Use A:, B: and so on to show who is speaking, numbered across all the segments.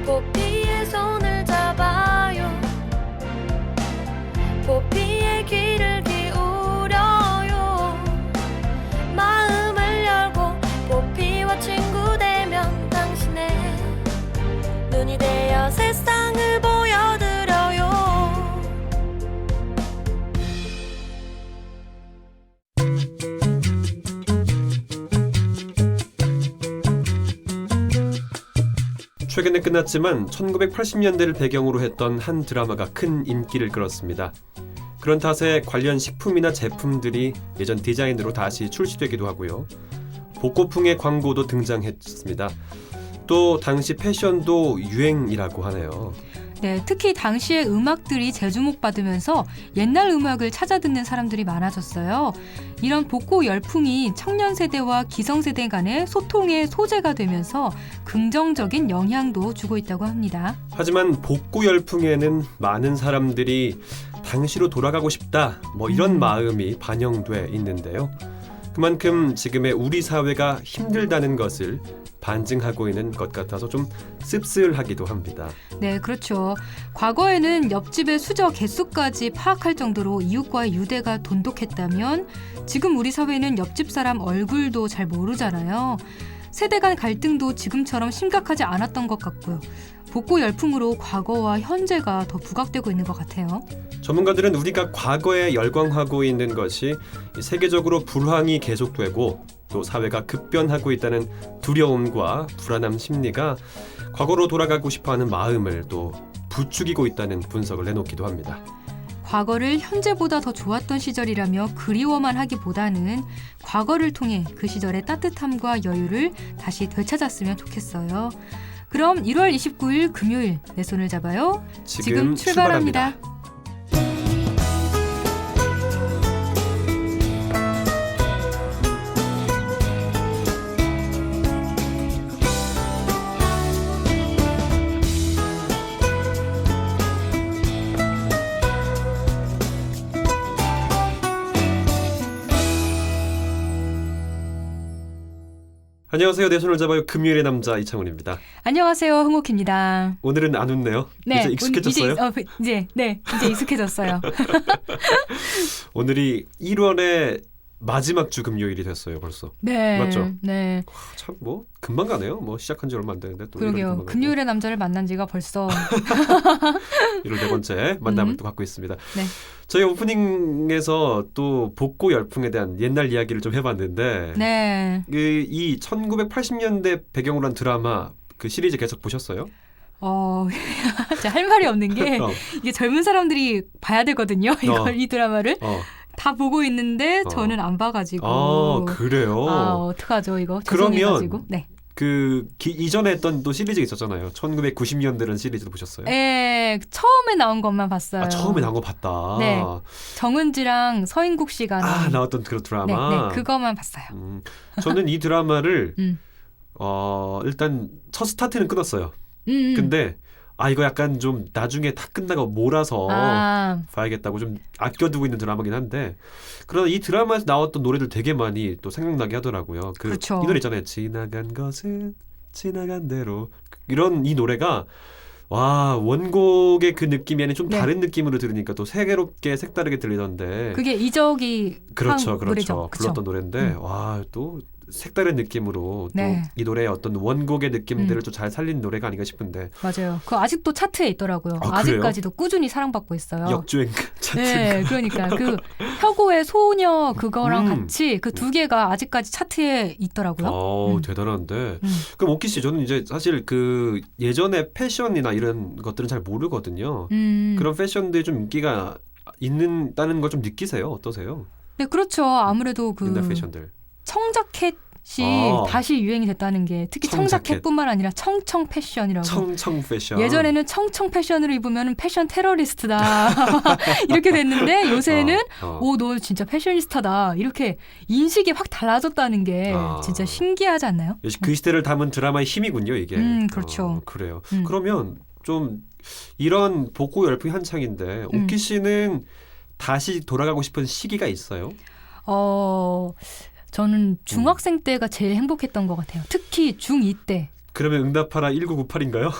A: 보피의 손을 잡아요. 보피의 귀를 기울여요. 마음을 열고 보피와 친구 되면 당신의 눈이 되어 세상을 보여드려요.
B: 최근에 끝났지만 1980년대를 배경으로 했던 한 드라마가 큰 인기를 끌었습니다. 그런 탓에 관련 식품이나 제품들이 예전 디자인으로 다시 출시되기도 하고요. 복고풍의 광고도 등장했습니다. 또 당시 패션도 유행이라고 하네요.
C: 네, 특히 당시의 음악들이 재주목받으면서 옛날 음악을 찾아 듣는 사람들이 많아졌어요. 이런 복고 열풍이 청년 세대와 기성 세대 간의 소통의 소재가 되면서 긍정적인 영향도 주고 있다고 합니다.
B: 하지만 복고 열풍에는 많은 사람들이 당시로 돌아가고 싶다, 이런 마음이 반영돼 있는데요. 그만큼 지금의 우리 사회가 힘들다는 것을 반증하고 있는 것 같아서 좀 씁쓸하기도 합니다.
C: 네, 그렇죠. 과거에는 옆집의 수저 개수까지 파악할 정도로 이웃과의 유대가 돈독했다면 지금 우리 사회는 옆집 사람 얼굴도 잘 모르잖아요. 세대 간 갈등도 지금처럼 심각하지 않았던 것 같고요. 복고 열풍으로 과거와 현재가 더 부각되고 있는 것 같아요.
B: 전문가들은 우리가 과거에 열광하고 있는 것이 세계적으로 불황이 계속되고 또 사회가 급변하고 있다는 두려움과 불안함 심리가 과거로 돌아가고 싶어하는 마음을 또 부추기고 있다는 분석을 내놓기도 합니다.
C: 과거를 현재보다 더 좋았던 시절이라며 그리워만 하기보다는 과거를 통해 그 시절의 따뜻함과 여유를 다시 되찾았으면 좋겠어요. 그럼 1월 29일 금요일 내 손을 잡아요. 지금 출발합니다.
B: 안녕하세요. 내 손을 잡아요. 금요일의 남자 이창훈입니다.
C: 안녕하세요. 흥옥입니다.
B: 오늘은 안 웃네요.
C: 네,
B: 이제 익숙해졌어요?
C: 이제 익숙해졌어요.
B: 오늘이 1월의 마지막 주 금요일이 됐어요. 벌써.
C: 네,
B: 맞죠?
C: 네.
B: 참 금방 가네요. 시작한 지 얼마 안 됐는데 또
C: 그러게요. 금요일의 남자를 만난 지가 벌써
B: 1월 네 번째 만남을 또 갖고 있습니다.
C: 네.
B: 저희 오프닝에서 또 복고 열풍에 대한 옛날 이야기를 좀 해봤는데
C: 네.
B: 이 1980년대 배경으로 한 드라마 그 시리즈 계속 보셨어요?
C: 진짜 할 말이 없는 게 이게 젊은 사람들이 봐야 되거든요. 이 드라마를. 다 보고 있는데 저는 안 봐가지고.
B: 그래요?
C: 어떡하죠 이거?
B: 그러면
C: 네.
B: 이전에 했던 또 시리즈가 있었잖아요. 1990년대라는 시리즈도 보셨어요?
C: 네, 처음에 나온 것만 봤어요.
B: 처음에 나온 거 봤다.
C: 네, 정은지랑 서인국 씨가
B: 나왔던 그런 드라마.
C: 네, 그거만 봤어요.
B: 저는 이 드라마를 일단 첫 스타트는 끊었어요. 근데 이거 약간 좀 나중에 다 끝나고 몰아서 봐야겠다고 좀 아껴두고 있는 드라마긴 한데 그러나 이 드라마에서 나왔던 노래들 되게 많이 또 생각나게 하더라고요.
C: 그렇죠.
B: 이 노래 있잖아요. 지나간 것은 지나간 대로 이 노래가 원곡의 그 느낌이 아닌 좀 다른 느낌으로 들으니까 또 새롭게 색다르게 들리던데
C: 그게 이적이
B: 그렇죠.
C: 노래죠.
B: 불렀던 노래인데 또 색다른 느낌으로 또 이 노래의 어떤 원곡의 느낌들을 좀 잘 살린 노래가 아닌가 싶은데
C: 맞아요. 그거 아직도 차트에 있더라고요. 아직까지도 꾸준히 사랑받고 있어요.
B: 역주행 차트.
C: 네, 그러니까 그 혁오의 소녀 그거랑 같이 그 두 개가 아직까지 차트에 있더라고요.
B: 대단한데. 그럼 오키 씨, 저는 이제 사실 그 예전에 패션이나 이런 것들은 잘 모르거든요. 그런 패션들이 좀 인기가 있다는 걸 좀 느끼세요? 어떠세요?
C: 네, 그렇죠. 아무래도
B: 옛날 패션들.
C: 청자켓이 다시 유행이 됐다는 게 특히 청자켓뿐만 아니라 청청 패션이라고.
B: 청청 패션.
C: 예전에는 청청 패션으로 입으면 패션 테러리스트다 이렇게 됐는데 요새는 너 진짜 패셔니스타다 이렇게 인식이 확 달라졌다는 게 진짜 신기하지 않나요?
B: 그 시대를 담은 드라마의 힘이군요, 이게.
C: 그렇죠.
B: 그래요. 그러면 좀 이런 복고 열풍이 한창인데 오키 씨는 다시 돌아가고 싶은 시기가 있어요?
C: 저는 중학생 때가 제일 행복했던 것 같아요. 특히 중2 때.
B: 그러면 응답하라 1998인가요?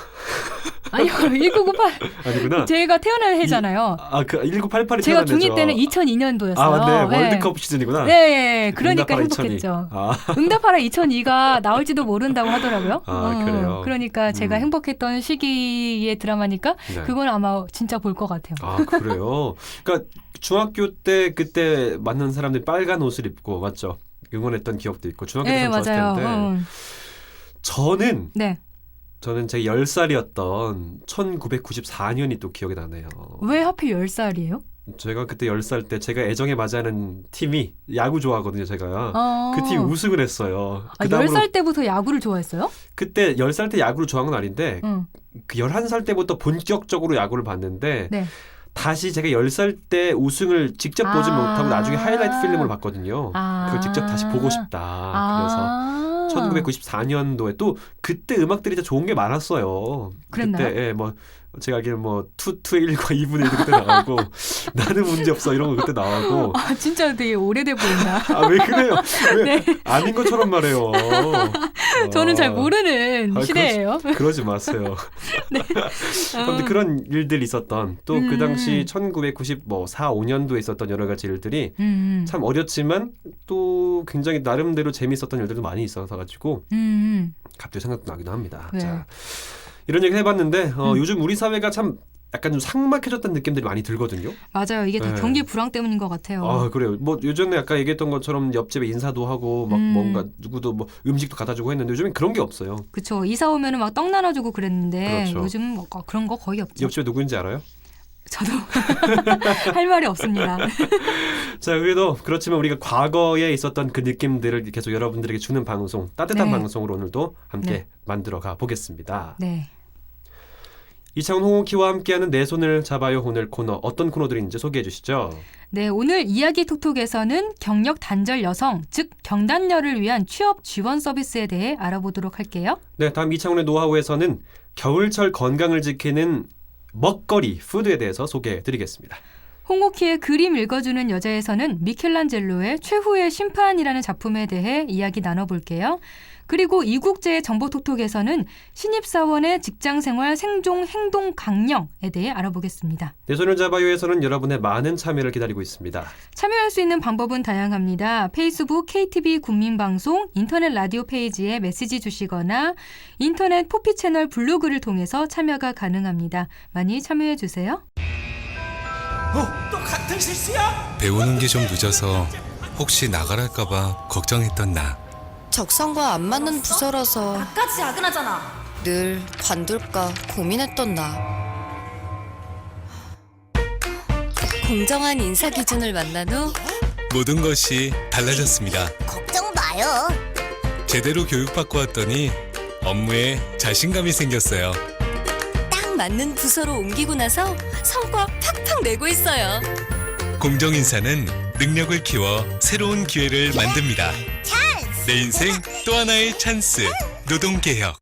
C: 아니요, 1998.
B: 아니구나.
C: 제가 태어난 해잖아요.
B: 그 1988이
C: 제가
B: 태어난 해죠.
C: 중2 때는 2002년도였어요.
B: 아, 맞네. 월드컵 시즌이구나.
C: 네, 그러니까
B: 응답하라
C: 행복했죠.
B: 2002.
C: 응답하라 2002가 나올지도 모른다고 하더라고요.
B: 그래요?
C: 그러니까 제가 행복했던 시기의 드라마니까
B: 네.
C: 그건 아마 진짜 볼 것 같아요.
B: 아, 그래요? 그러니까 중학교 때 그때 만난 사람들이 빨간 옷을 입고 맞죠? 응원했던 기억도 있고 중학교 때
C: 네,
B: 참 좋았을
C: 맞아요.
B: 텐데 저는
C: 네.
B: 제 10살이었던 1994년이 또 기억이 나네요.
C: 왜 하필 10살이에요?
B: 제가 그때 10살 때 제가 애정에 맞이하는 팀이 야구 좋아하거든요, 제가. 그 팀이 우승을 했어요.
C: 아, 10살 때부터 야구를 좋아했어요?
B: 그때 10살 때 야구를 좋아한 건 아닌데 그 11살 때부터 본격적으로 야구를 봤는데
C: 네.
B: 다시 제가 10살 때 우승을 직접 보지 못하고 나중에 하이라이트 필름으로 봤거든요. 그걸 직접 다시 보고 싶다. 그래서 1994년도에 또 그때 음악들이 진짜 좋은 게 많았어요.
C: 그랬나요?
B: 그때 뭐 제가 알기로는 뭐 2-1과 2분의 1도 그때 나가고 나는 문제 없어 이런 거 그때 나가고.
C: 아, 진짜 되게 오래돼 보인다.
B: 아, 왜 그래요? 왜
C: 네.
B: 아닌 것처럼 말해요.
C: 저는 잘 모르는 시대예요.
B: 그러지 마세요.
C: 네.
B: 근데 그런 일들이 있었던 또 그 당시 1994, 5년도에 있었던 여러 가지 일들이 참 어렸지만 또 굉장히 나름대로 재미있었던 일들도 많이 있어서 가지고 갑자기 생각도 나기도 합니다.
C: 네.
B: 자, 이런 얘기 해봤는데 요즘 우리 사회가 참 약간 좀 삭막해졌다는 느낌들이 많이 들거든요.
C: 맞아요. 이게 다
B: 네.
C: 경기 불황 때문인 것 같아요.
B: 아, 그래요. 뭐 예전에 아까 얘기했던 것처럼 옆집에 인사도 하고 막 뭔가 누구도 뭐 음식도 갖다 주고 했는데 요즘엔 그런 게 없어요.
C: 그렇죠. 이사 오면은 막 떡 나눠주고 그랬는데
B: 그렇죠.
C: 요즘 뭐 그런 거 거의 없죠.
B: 옆집에 누구인지 알아요?
C: 저도 할 말이 없습니다.
B: 자, 그래도 그렇지만 우리가 과거에 있었던 그 느낌들을 계속 여러분들에게 주는 방송, 따뜻한
C: 네.
B: 방송으로 오늘도 함께
C: 네.
B: 만들어가 보겠습니다.
C: 네.
B: 이창훈 홍옥희와 함께하는 내 손을 잡아요. 오늘 코너 어떤 코너들이 있는지 소개해 주시죠.
C: 네, 오늘 이야기 톡톡에서는 경력 단절 여성, 즉 경단녀를 위한 취업 지원 서비스에 대해 알아보도록 할게요.
B: 네, 다음 이창훈의 노하우에서는 겨울철 건강을 지키는 먹거리, 푸드에 대해서 소개해 드리겠습니다.
C: 홍옥희의 그림 읽어주는 여자에서는 미켈란젤로의 최후의 심판이라는 작품에 대해 이야기 나눠볼게요. 그리고 이국제의 정보톡톡에서는 신입사원의 직장생활 생존 행동 강령에 대해 알아보겠습니다.
B: 내 손을 잡아요에서는 여러분의 많은 참여를 기다리고 있습니다.
C: 참여할 수 있는 방법은 다양합니다. 페이스북 KTV 국민방송 인터넷 라디오 페이지에 메시지 주시거나 인터넷 포피 채널 블로그를 통해서 참여가 가능합니다. 많이 참여해 주세요.
D: 또 같은 실수야?
E: 배우는 게 좀 늦어서 혹시 나가랄까봐 걱정했던 나.
F: 적성과 안 맞는 부서라서
A: 나까지 야근하잖아.
F: 늘 관둘까 고민했던 나. 공정한 인사 기준을 만난 후
E: 모든 것이 달라졌습니다.
F: 걱정 마요.
E: 제대로 교육받고 왔더니 업무에 자신감이 생겼어요.
F: 딱 맞는 부서로 옮기고 나서 성과 팍팍 내고 있어요.
E: 공정인사는 능력을 키워 새로운 기회를 만듭니다. 내 인생 또 하나의 찬스. 노동개혁.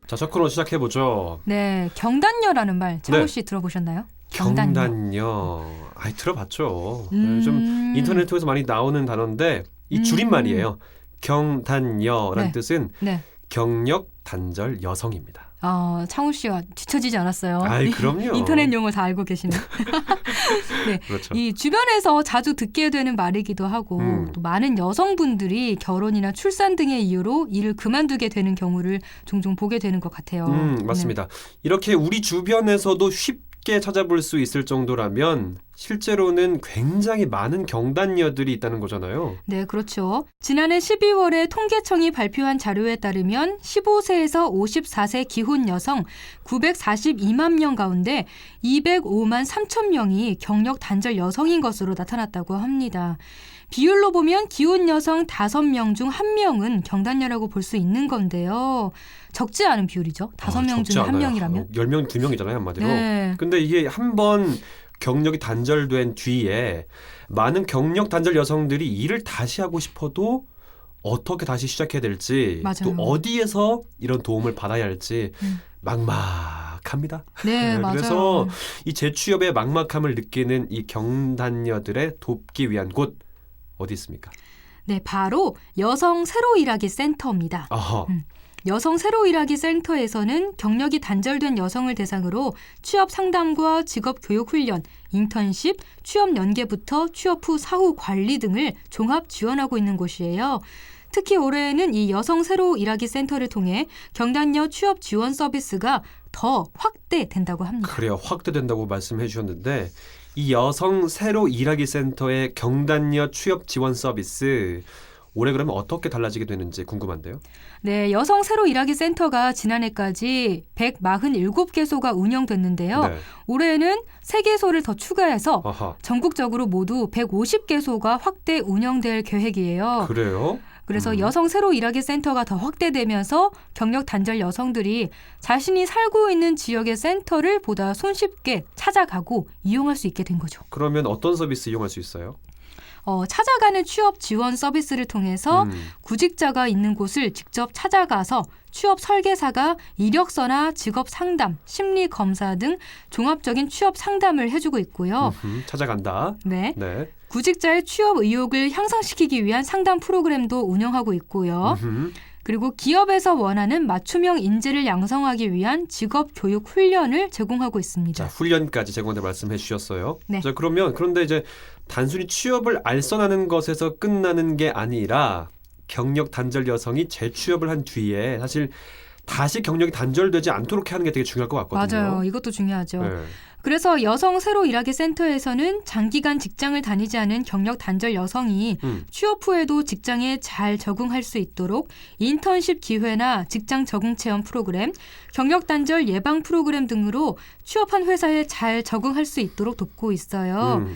B: 자, 첫 코너 시작해보죠.
C: 네, 경단녀라는 말 창호 씨 들어보셨나요?
B: 경단녀. 아이, 들어봤죠. 좀 인터넷 통해서 많이 나오는 단어인데 이 줄임말이에요. 경단녀란
C: 네.
B: 뜻은
C: 네.
B: 경력 단절 여성입니다.
C: 창호 씨가 뒤처지지 않았어요.
B: 아이, 그럼요.
C: 인터넷 용어 다 알고 계시네. 네,
B: 그렇죠.
C: 이 주변에서 자주 듣게 되는 말이기도 하고 또 많은 여성분들이 결혼이나 출산 등의 이유로 일을 그만두게 되는 경우를 종종 보게 되는 것 같아요.
B: 맞습니다. 이렇게 우리 주변에서도 쉽게 찾아볼 수 있을 정도라면 실제로는 굉장히 많은 경단녀들이 있다는 거잖아요.
C: 네, 그렇죠. 지난해 12월에 통계청이 발표한 자료에 따르면 15세에서 54세 기혼 여성 942만 명 가운데 205만 3천 명이 경력 단절 여성인 것으로 나타났다고 합니다. 비율로 보면 기혼 여성 5명 중 1명은 경단녀라고 볼 수 있는 건데요. 적지 않은 비율이죠. 5명 중에 1명이라면.
B: 10명, 2명이잖아요, 한마디로.
C: 네.
B: 근데 이게 한번 경력이 단절된 뒤에 많은 경력 단절 여성들이 일을 다시 하고 싶어도 어떻게 다시 시작해야 될지
C: 맞아요.
B: 또 어디에서 이런 도움을 받아야 할지
C: 음.
B: 막막합니다.
C: 네, 맞아요.
B: 그래서 이 재취업의 막막함을 느끼는 이 경단녀들의 돕기 위한 곳 어디 있습니까?
C: 네, 바로 여성 새로 일하기 센터입니다.
B: 아하.
C: 여성 새로 일하기 센터에서는 경력이 단절된 여성을 대상으로 취업 상담과 직업 교육 훈련, 인턴십, 취업 연계부터 취업 후 사후 관리 등을 종합 지원하고 있는 곳이에요. 특히 올해에는 이 여성 새로 일하기 센터를 통해 경단녀 취업 지원 서비스가 더 확대된다고 합니다.
B: 그래요. 확대된다고 말씀해 주셨는데 이 여성 새로 일하기 센터의 경단녀 취업 지원 서비스 올해 그러면 어떻게 달라지게 되는지 궁금한데요.
C: 네, 여성 새로 일하기 센터가 지난해까지 147개소가 운영됐는데요.
B: 네.
C: 올해에는 3개소를 더 추가해서
B: 아하.
C: 전국적으로 모두 150개소가 확대 운영될 계획이에요.
B: 그래요?
C: 그래서 여성 새로 일하기 센터가 더 확대되면서 경력 단절 여성들이 자신이 살고 있는 지역의 센터를 보다 손쉽게 찾아가고 이용할 수 있게 된 거죠.
B: 그러면 어떤 서비스 이용할 수 있어요?
C: 찾아가는 취업 지원 서비스를 통해서 구직자가 있는 곳을 직접 찾아가서 취업 설계사가 이력서나 직업 상담, 심리 검사 등 종합적인 취업 상담을 해주고 있고요.
B: 찾아간다.
C: 네.
B: 네.
C: 구직자의 취업 의욕을 향상시키기 위한 상담 프로그램도 운영하고 있고요. 그리고 기업에서 원하는 맞춤형 인재를 양성하기 위한 직업 교육 훈련을 제공하고 있습니다.
B: 자, 훈련까지 제공한다 말씀해 주셨어요.
C: 네.
B: 자, 그런데 이제 단순히 취업을 알선하는 것에서 끝나는 게 아니라 경력 단절 여성이 재취업을 한 뒤에 사실 다시 경력이 단절되지 않도록 하는 게 되게 중요할 것 같거든요.
C: 맞아요. 이것도 중요하죠.
B: 네.
C: 그래서 여성 새로 일하기 센터에서는 장기간 직장을 다니지 않은 경력 단절 여성이 취업 후에도 직장에 잘 적응할 수 있도록 인턴십 기회나 직장 적응 체험 프로그램, 경력 단절 예방 프로그램 등으로 취업한 회사에 잘 적응할 수 있도록 돕고 있어요.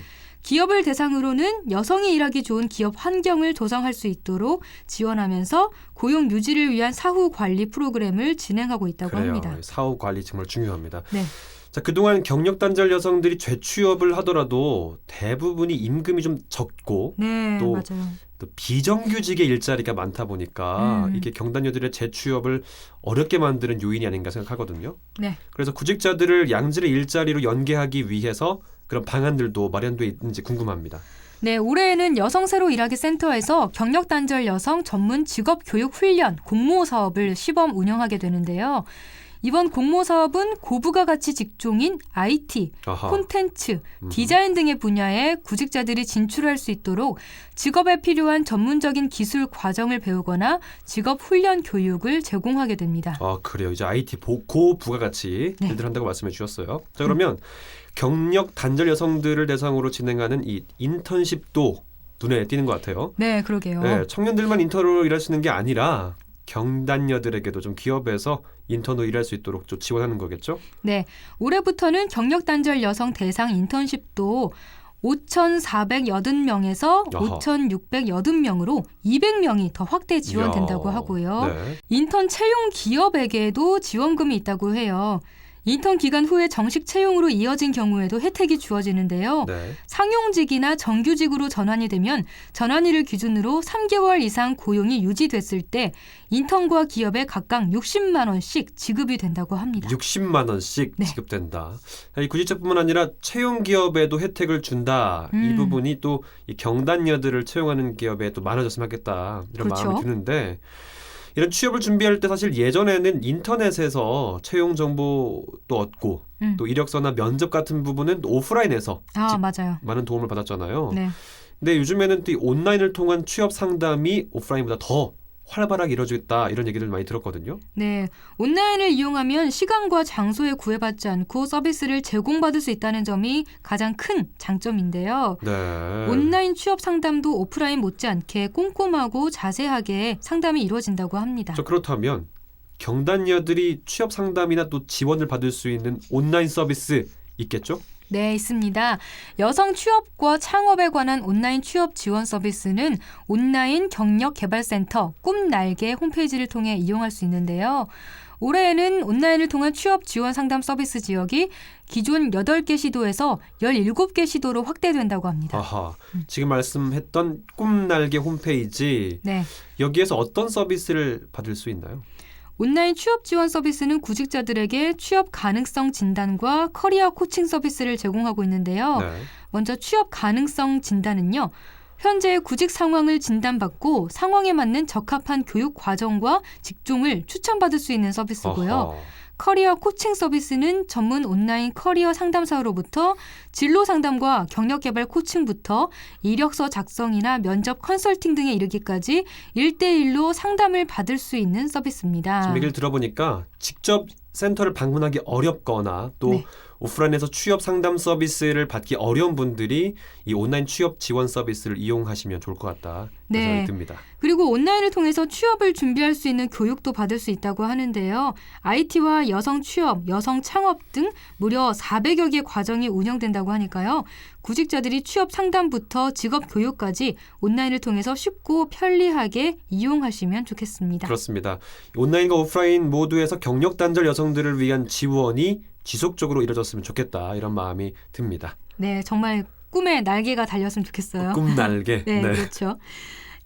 C: 기업을 대상으로는 여성이 일하기 좋은 기업 환경을 조성할 수 있도록 지원하면서 고용 유지를 위한 사후 관리 프로그램을 진행하고 있다고
B: 그래요.
C: 합니다.
B: 사후 관리 정말 중요합니다.
C: 네.
B: 자, 그동안 경력 단절 여성들이 재취업을 하더라도 대부분이 임금이 좀 적고
C: 네,
B: 또
C: 맞아요.
B: 또 비정규직의 일자리가 많다 보니까 이게 경단녀들의 재취업을 어렵게 만드는 요인이 아닌가 생각하거든요.
C: 네.
B: 그래서 구직자들을 양질의 일자리로 연계하기 위해서 그런 방안들도 마련돼 있는지 궁금합니다.
C: 네, 올해에는 여성 새로 일하기 센터에서 경력 단절 여성 전문 직업 교육 훈련 공모 사업을 시범 운영하게 되는데요. 이번 공모 사업은 고부가 가치 직종인 IT,
B: 아하.
C: 콘텐츠, 디자인 등의 분야에 구직자들이 진출할 수 있도록 직업에 필요한 전문적인 기술 과정을 배우거나 직업 훈련 교육을 제공하게 됩니다.
B: 아, 그래요. 이제 IT 고부가가치
C: 네.
B: 일들 한다고 말씀해 주셨어요. 자, 그러면 경력 단절 여성들을 대상으로 진행하는 이 인턴십도 눈에 띄는 것 같아요.
C: 네, 그러게요.
B: 네, 청년들만 인턴으로 일할 수 있는 게 아니라 경단녀들에게도 좀 기업에서 인턴으로 일할 수 있도록 좀 지원하는 거겠죠?
C: 네, 올해부터는 경력 단절 여성 대상 인턴십도 5,480명에서
B: 아하.
C: 5,680명으로 200명이 더 확대 지원된다고
B: 이야.
C: 하고요.
B: 네.
C: 인턴 채용 기업에게도 지원금이 있다고 해요. 인턴 기간 후에 정식 채용으로 이어진 경우에도 혜택이 주어지는데요.
B: 네.
C: 상용직이나 정규직으로 전환이 되면 전환일을 기준으로 3개월 이상 고용이 유지됐을 때 인턴과 기업에 각각 60만 원씩 지급이 된다고 합니다.
B: 60만 원씩
C: 네.
B: 지급된다. 이 구직자뿐만 아니라 채용 기업에도 혜택을 준다. 이 부분이 또 이 경단녀들을 채용하는 기업에 또 많아졌으면 하겠다. 이런
C: 그렇죠.
B: 마음이 드는데 이런 취업을 준비할 때 사실 예전에는 인터넷에서 채용 정보도 얻고 또 이력서나 면접 같은 부분은 오프라인에서
C: 아, 맞아요.
B: 많은 도움을 받았잖아요.
C: 네.
B: 근데 요즘에는 또 이 온라인을 통한 취업 상담이 오프라인보다 더 활발하게 이루어지고 있다 이런 얘기를 많이 들었거든요.
C: 네, 온라인을 이용하면 시간과 장소에 구애받지 않고 서비스를 제공받을 수 있다는 점이 가장 큰 장점인데요.
B: 네.
C: 온라인 취업 상담도 오프라인 못지않게 꼼꼼하고 자세하게 상담이 이루어진다고 합니다.
B: 자, 그렇다면 경단녀들이 취업 상담이나 또 지원을 받을 수 있는 온라인 서비스 있겠죠?
C: 네, 있습니다. 여성 취업과 창업에 관한 온라인 취업 지원 서비스는 온라인 경력 개발센터 꿈날개 홈페이지를 통해 이용할 수 있는데요. 올해에는 온라인을 통한 취업 지원 상담 서비스 지역이 기존 8개 시도에서 17개 시도로 확대된다고 합니다.
B: 아하, 지금 말씀했던 꿈날개 홈페이지,
C: 네.
B: 여기에서 어떤 서비스를 받을 수 있나요?
C: 온라인 취업 지원 서비스는 구직자들에게 취업 가능성 진단과 커리어 코칭 서비스를 제공하고 있는데요.
B: 네.
C: 먼저 취업 가능성 진단은요. 현재의 구직 상황을 진단받고 상황에 맞는 적합한 교육 과정과 직종을 추천받을 수 있는 서비스고요.
B: 어허.
C: 커리어 코칭 서비스는 전문 온라인 커리어 상담사로부터 진로 상담과 경력 개발 코칭부터 이력서 작성이나 면접 컨설팅 등에 이르기까지 1대1로 상담을 받을 수 있는 서비스입니다.
B: 지금 얘기를 들어보니까 직접 센터를 방문하기 어렵거나 또
C: 네.
B: 오프라인에서 취업 상담 서비스를 받기 어려운 분들이 이 온라인 취업 지원 서비스를 이용하시면 좋을 것 같다. 그런
C: 네.
B: 생각이 듭니다.
C: 그리고 온라인을 통해서 취업을 준비할 수 있는 교육도 받을 수 있다고 하는데요. IT와 여성 취업, 여성 창업 등 무려 400여 개 과정이 운영된다고 하니까요. 구직자들이 취업 상담부터 직업 교육까지 온라인을 통해서 쉽고 편리하게 이용하시면 좋겠습니다.
B: 그렇습니다. 온라인과 오프라인 모두에서 경력 단절 여성들을 위한 지원이 지속적으로 이루어졌으면 좋겠다. 이런 마음이 듭니다.
C: 네, 정말 꿈에 날개가 달렸으면 좋겠어요.
B: 꿈날개.
C: 네, 그렇죠.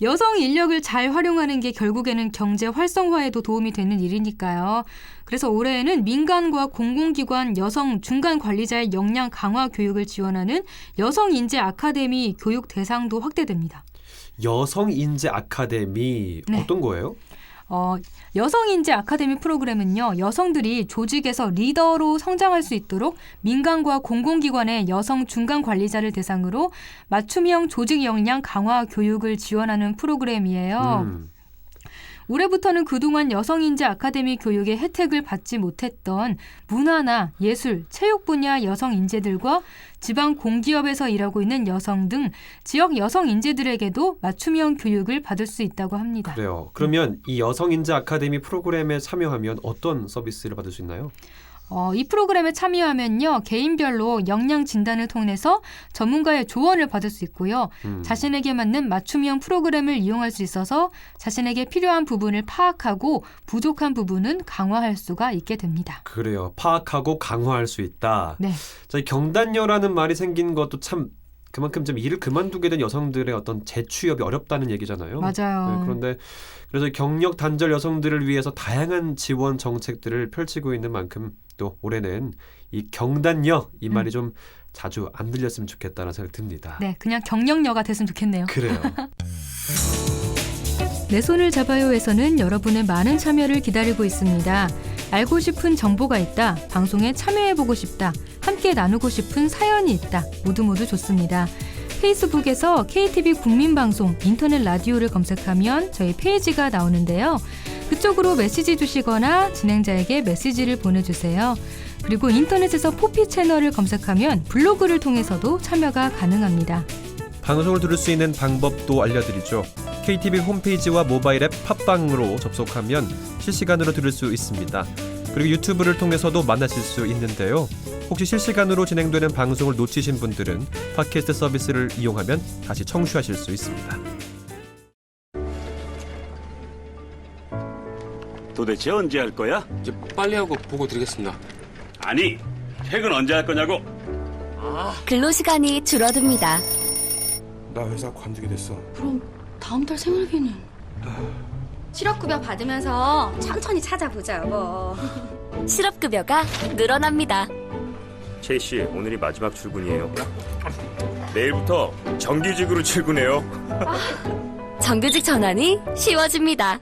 C: 여성 인력을 잘 활용하는 게 결국에는 경제 활성화에도 도움이 되는 일이니까요. 그래서 올해에는 민간과 공공기관 여성 중간 관리자의 역량 강화 교육을 지원하는 여성 인재 아카데미 교육 대상도 확대됩니다.
B: 여성 인재 아카데미
C: 네.
B: 어떤 거예요?
C: 여성 인재 아카데미 프로그램은요. 여성들이 조직에서 리더로 성장할 수 있도록 민간과 공공기관의 여성 중간 관리자를 대상으로 맞춤형 조직 역량 강화 교육을 지원하는 프로그램이에요. 올해부터는 그동안 여성인재 아카데미 교육의 혜택을 받지 못했던 문화나 예술, 체육 분야 여성 인재들과 지방 공기업에서 일하고 있는 여성 등 지역 여성 인재들에게도 맞춤형 교육을 받을 수 있다고 합니다.
B: 그래요. 그러면 이 여성인재 아카데미 프로그램에 참여하면 어떤 서비스를 받을 수 있나요?
C: 이 프로그램에 참여하면요. 개인별로 역량 진단을 통해서 전문가의 조언을 받을 수 있고요. 자신에게 맞는 맞춤형 프로그램을 이용할 수 있어서 자신에게 필요한 부분을 파악하고 부족한 부분은 강화할 수가 있게 됩니다.
B: 그래요. 파악하고 강화할 수 있다.
C: 네.
B: 자, 이 경단녀라는 말이 생긴 것도 참 그만큼 좀 일을 그만두게 된 여성들의 어떤 재취업이 어렵다는 얘기잖아요.
C: 맞아요.
B: 네, 그런데 그래서 경력 단절 여성들을 위해서 다양한 지원 정책들을 펼치고 있는 만큼 또 올해는 이 경단녀 이 말이 좀 자주 안 들렸으면 좋겠다는 생각이 듭니다.
C: 네, 그냥 경력녀가 됐으면 좋겠네요.
B: 그래요.
C: 내 손을 잡아요에서는 여러분의 많은 참여를 기다리고 있습니다. 알고 싶은 정보가 있다, 방송에 참여해보고 싶다, 함께 나누고 싶은 사연이 있다, 모두 좋습니다. 페이스북에서 KTV 국민방송 인터넷 라디오를 검색하면 저희 페이지가 나오는데요. 그쪽으로 메시지 주시거나 진행자에게 메시지를 보내주세요. 그리고 인터넷에서 포피 채널을 검색하면 블로그를 통해서도 참여가 가능합니다.
B: 방송을 들을 수 있는 방법도 알려드리죠. KTV 홈페이지와 모바일 앱 팟빵으로 접속하면 실시간으로 들을 수 있습니다. 그리고 유튜브를 통해서도 만나실 수 있는데요. 혹시 실시간으로 진행되는 방송을 놓치신 분들은 팟캐스트 서비스를 이용하면 다시 청취하실 수 있습니다.
G: 도대체 언제 할 거야?
H: 이제 빨리 하고 보고 드리겠습니다.
G: 아니, 퇴근 언제 할 거냐고.
F: 근로시간이 줄어듭니다.
H: 나 회사 관두게 됐어.
I: 그럼 다음 달 생활비는? 실업급여 받으면서 천천히 찾아보자 여보.
F: 실업급여가 늘어납니다.
G: 최 씨, 오늘이 마지막 출근이에요. 내일부터 정규직으로 출근해요.
F: 정규직 전환이 쉬워집니다.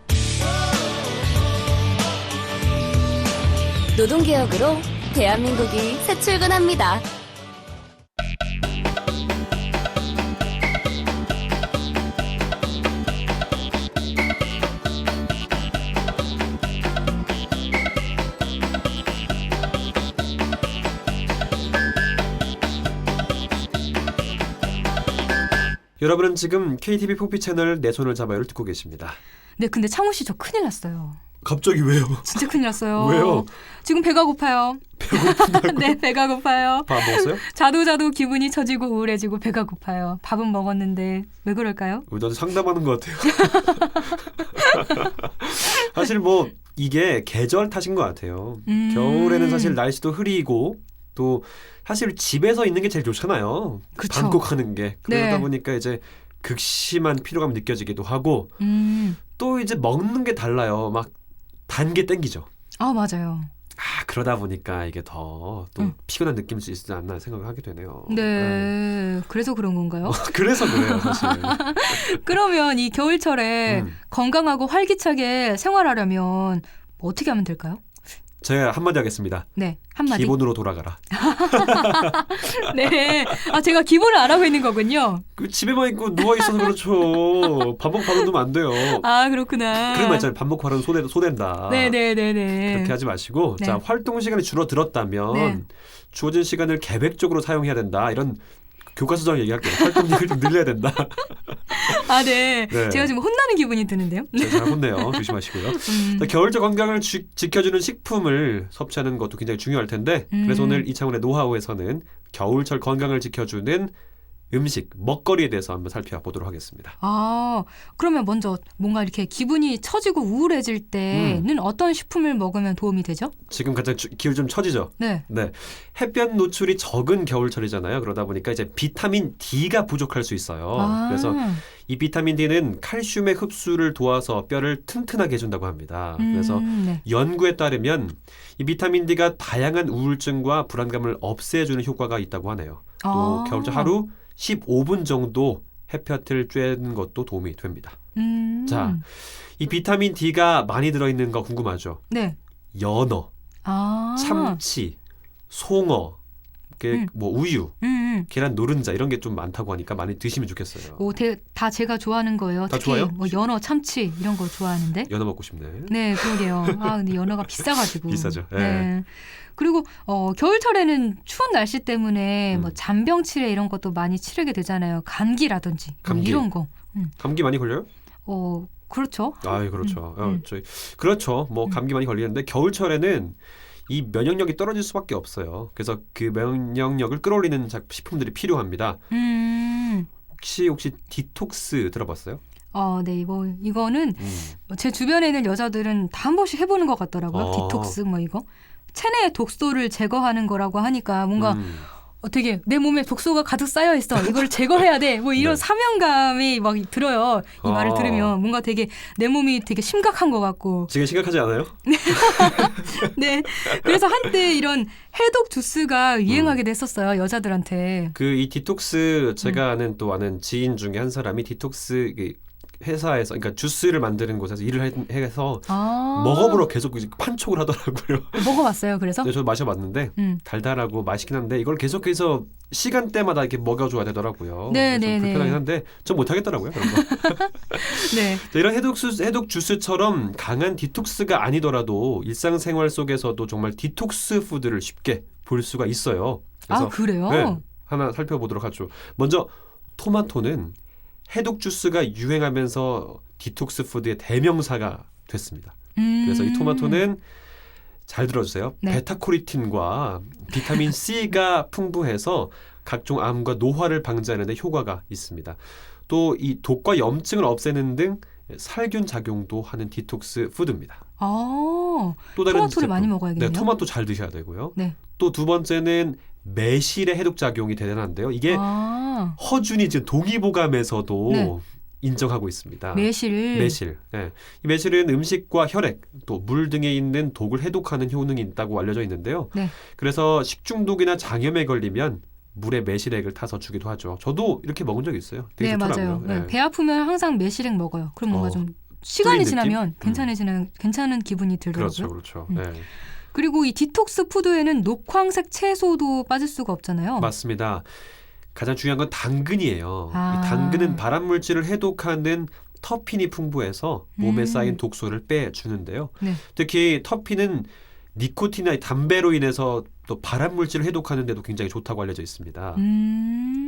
F: 노동개혁으로 대한민국이 새 출근합니다.
B: 여러분은 지금 KTV 포피 채널 내 손을 잡아요를 듣고 계십니다.
C: 네, 근데 창호 씨 저 큰일 났어요.
B: 갑자기 왜요?
C: 진짜 큰일 났어요.
B: 왜요?
C: 지금 배가 고파요. 네, 배가 고파요.
B: 밥 먹었어요?
C: 자도 기분이 처지고 우울해지고 배가 고파요. 밥은 먹었는데 왜 그럴까요?
B: 나도 상담하는 것 같아요. 사실 뭐 이게 계절 탓인 것 같아요. 겨울에는 사실 날씨도 흐리고 또 사실 집에서 있는 게 제일 좋잖아요.
C: 그쵸.
B: 방콕하는 게. 그러다
C: 네.
B: 보니까 이제 극심한 피로감이 느껴지기도 하고 또 이제 먹는 게 달라요. 막 단 게 땡기죠.
C: 아, 맞아요.
B: 그러다 보니까 이게 더 또 피곤한 느낌일 수 있지 않나 생각을 하게 되네요.
C: 네. 그래서 그런 건가요?
B: 그래서 그래요, 사실.
C: 그러면 이 겨울철에
B: 음.
C: 건강하고 활기차게 생활하려면 뭐 어떻게 하면 될까요?
B: 제가 한마디 하겠습니다.
C: 네, 한마디.
B: 기본으로 돌아가라.
C: 네. 아, 제가 기본을 안 하고 있는 거군요.
B: 그 집에만 있고 누워 있어서 그렇죠. 밥 먹고 바로 누면 안 돼요.
C: 아, 그렇구나.
B: 그런 말 있잖아요. 밥 먹고 바로 소된다.
C: 네네네네.
B: 그렇게 하지 마시고
C: 네.
B: 자, 활동 시간이 줄어들었다면
C: 네.
B: 주어진 시간을 계획적으로 사용해야 된다. 이런 교과서적 얘기할게요. 활동량을 좀 늘려야 된다.
C: 아, 네.
B: 네.
C: 제가 지금 혼나는 기분이 드는데요.
B: 제가 잘 혼내요. 조심하시고요. 자, 겨울철 건강을 지켜주는 식품을 섭취하는 것도 굉장히 중요할 텐데 그래서 오늘 이창훈의 노하우에서는 겨울철 건강을 지켜주는 음식, 먹거리에 대해서 한번 살펴보도록 하겠습니다.
C: 아, 그러면 먼저 뭔가 이렇게 기분이 처지고 우울해질 때는 어떤 식품을 먹으면 도움이 되죠?
B: 지금 가장 기울 좀 처지죠?
C: 네.
B: 네. 햇볕 노출이 적은 겨울철이잖아요. 그러다 보니까 이제 비타민 D가 부족할 수 있어요.
C: 아.
B: 그래서 이 비타민 D는 칼슘의 흡수를 도와서 뼈를 튼튼하게 해준다고 합니다. 그래서
C: 네.
B: 연구에 따르면 이 비타민 D가 다양한 우울증과 불안감을 없애주는 효과가 있다고 하네요. 또
C: 아.
B: 겨울철 하루 15분 정도 햇볕을 쬐는 것도 도움이 됩니다. 자, 이 비타민 D가 많이 들어있는 거 궁금하죠?
C: 네.
B: 연어,
C: 아.
B: 참치, 송어, 뭐 우유, 계란 노른자 이런 게 좀 많다고 하니까 많이 드시면 좋겠어요.
C: 다 제가 좋아하는 거예요.
B: 다
C: 특히
B: 좋아요?
C: 뭐 연어, 참치 이런 거 좋아하는데.
B: 연어 먹고 싶네.
C: 네, 그러게요. 아, 근데 연어가 비싸가지고.
B: 비싸죠. 네.
C: 네. 그리고 겨울철에는 추운 날씨 때문에 뭐 잔병치레 이런 것도 많이 치르게 되잖아요. 감기라든지 뭐
B: 감기.
C: 이런 거.
B: 감기 많이 걸려요?
C: 그렇죠.
B: 아, 그렇죠. 그렇죠. 뭐 감기 많이 걸리는데 겨울철에는 이 면역력이 떨어질 수밖에 없어요. 그래서 그 면역력을 끌어올리는 식품들이 필요합니다. 혹시 디톡스 들어봤어요?
C: 네, 이거는 제 주변에 있는 여자들은 다 한 번씩 해보는 것 같더라고요. 디톡스 뭐 이거. 체내 독소를 제거하는 거라고 하니까 뭔가 되게 내 몸에 독소가 가득 쌓여 있어. 이걸 제거해야 돼. 뭐 이런
B: 네.
C: 사명감이 막 들어요. 이 말을 들으면 뭔가 되게 내 몸이 되게 심각한 것 같고.
B: 지금 심각하지 않아요?
C: 네. 그래서 한때 이런 해독 주스가 유행하게 됐었어요. 여자들한테.
B: 이 디톡스 제가 아는 지인 중에 한 사람이 디톡스 회사에서 그러니까 주스를 만드는 곳에서 일을 해서 먹어보러 계속 판촉을 하더라고요.
C: 먹어봤어요. 그래서?
B: 네, 저도 마셔봤는데 달달하고 맛있긴 한데 이걸 계속해서 시간대마다 이렇게 먹여줘야 되더라고요.
C: 네,
B: 좀
C: 네,
B: 불편하긴
C: 네.
B: 한데 전 못하겠더라고요. 그런 거.
C: 네.
B: 자, 이런 해독 주스처럼 강한 디톡스가 아니더라도 일상생활 속에서도 정말 디톡스 푸드를 쉽게 볼 수가 있어요. 그래서
C: 그래요?
B: 네, 하나 살펴보도록 하죠. 먼저 토마토는 해독 주스가 유행하면서 디톡스 푸드의 대명사가 됐습니다. 그래서 이 토마토는 잘 들어주세요.
C: 네.
B: 베타코리틴과 비타민 C가 풍부해서 각종 암과 노화를 방지하는 데 효과가 있습니다. 또 이 독과 염증을 없애는 등 살균 작용도 하는 디톡스 푸드입니다. 또 다른
C: 토마토를
B: 제품.
C: 많이 먹어야겠네요.
B: 네, 토마토 잘 드셔야 되고요.
C: 네.
B: 또 두 번째는 매실의 해독 작용이 대단한데요. 이게 허준이 지금 동의보감에서도
C: 네.
B: 인정하고 있습니다.
C: 매실.
B: 네. 이 매실은 음식과 혈액, 또 물 등에 있는 독을 해독하는 효능이 있다고 알려져 있는데요.
C: 네.
B: 그래서 식중독이나 장염에 걸리면 물에 매실액을 타서 주기도 하죠. 저도 이렇게 먹은 적이 있어요. 되게
C: 네,
B: 좋더라고요.
C: 맞아요. 네. 배 아프면 항상 매실액 먹어요. 그럼 뭔가 좀 시간이
B: 뚫린
C: 지나면 괜찮은 기분이 들더라고요.
B: 그렇죠.
C: 음.
B: 네.
C: 그리고 이 디톡스 푸드에는 녹황색 채소도 빠질 수가 없잖아요.
B: 맞습니다. 가장 중요한 건 당근이에요.
C: 아.
B: 이 당근은 발암 물질을 해독하는 터핀이 풍부해서 몸에 쌓인 독소를 빼주는데요.
C: 네.
B: 특히 터핀은 니코틴이나 담배로 인해서 또 발암 물질을 해독하는 데도 굉장히 좋다고 알려져 있습니다.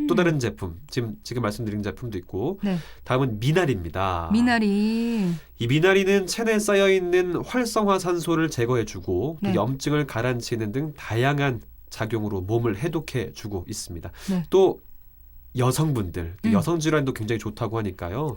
B: 또 다른 제품, 지금 말씀드린 제품도 있고
C: 네.
B: 다음은 미나리입니다.
C: 미나리.
B: 이 미나리는 체내에 쌓여 있는 활성화산소를 제거해주고
C: 네.
B: 또 염증을 가라앉히는 등 다양한 작용으로 몸을 해독해주고 있습니다.
C: 네.
B: 또 여성분들, 여성 질환도 굉장히 좋다고 하니까요.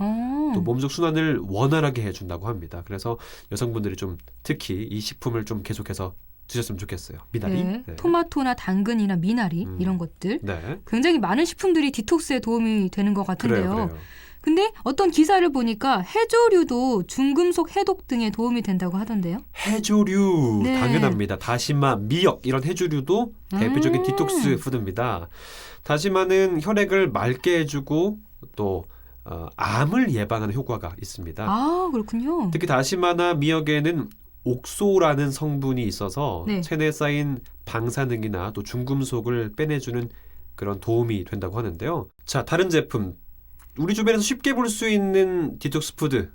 B: 또 몸속 순환을 원활하게 해준다고 합니다. 그래서 여성분들이 좀 특히 이 식품을 좀 계속해서 드셨으면 좋겠어요. 미나리.
C: 네.
B: 네.
C: 토마토나 당근이나 미나리 이런 것들.
B: 네.
C: 굉장히 많은 식품들이 디톡스에 도움이 되는 것 같은데요.
B: 그래요.
C: 근데 어떤 기사를 보니까 해조류도 중금속 해독 등에 도움이 된다고 하던데요.
B: 해조류
C: 네.
B: 당연합니다. 다시마, 미역 이런 해조류도 대표적인 디톡스 푸드입니다. 다시마는 혈액을 맑게 해주고 또 암을 예방하는 효과가 있습니다.
C: 아, 그렇군요.
B: 특히 다시마나 미역에는 옥소라는 성분이 있어서
C: 네.
B: 체내에 쌓인 방사능이나 또 중금속을 빼내주는 그런 도움이 된다고 하는데요. 자, 다른 제품. 우리 주변에서 쉽게 볼 수 있는 디톡스 푸드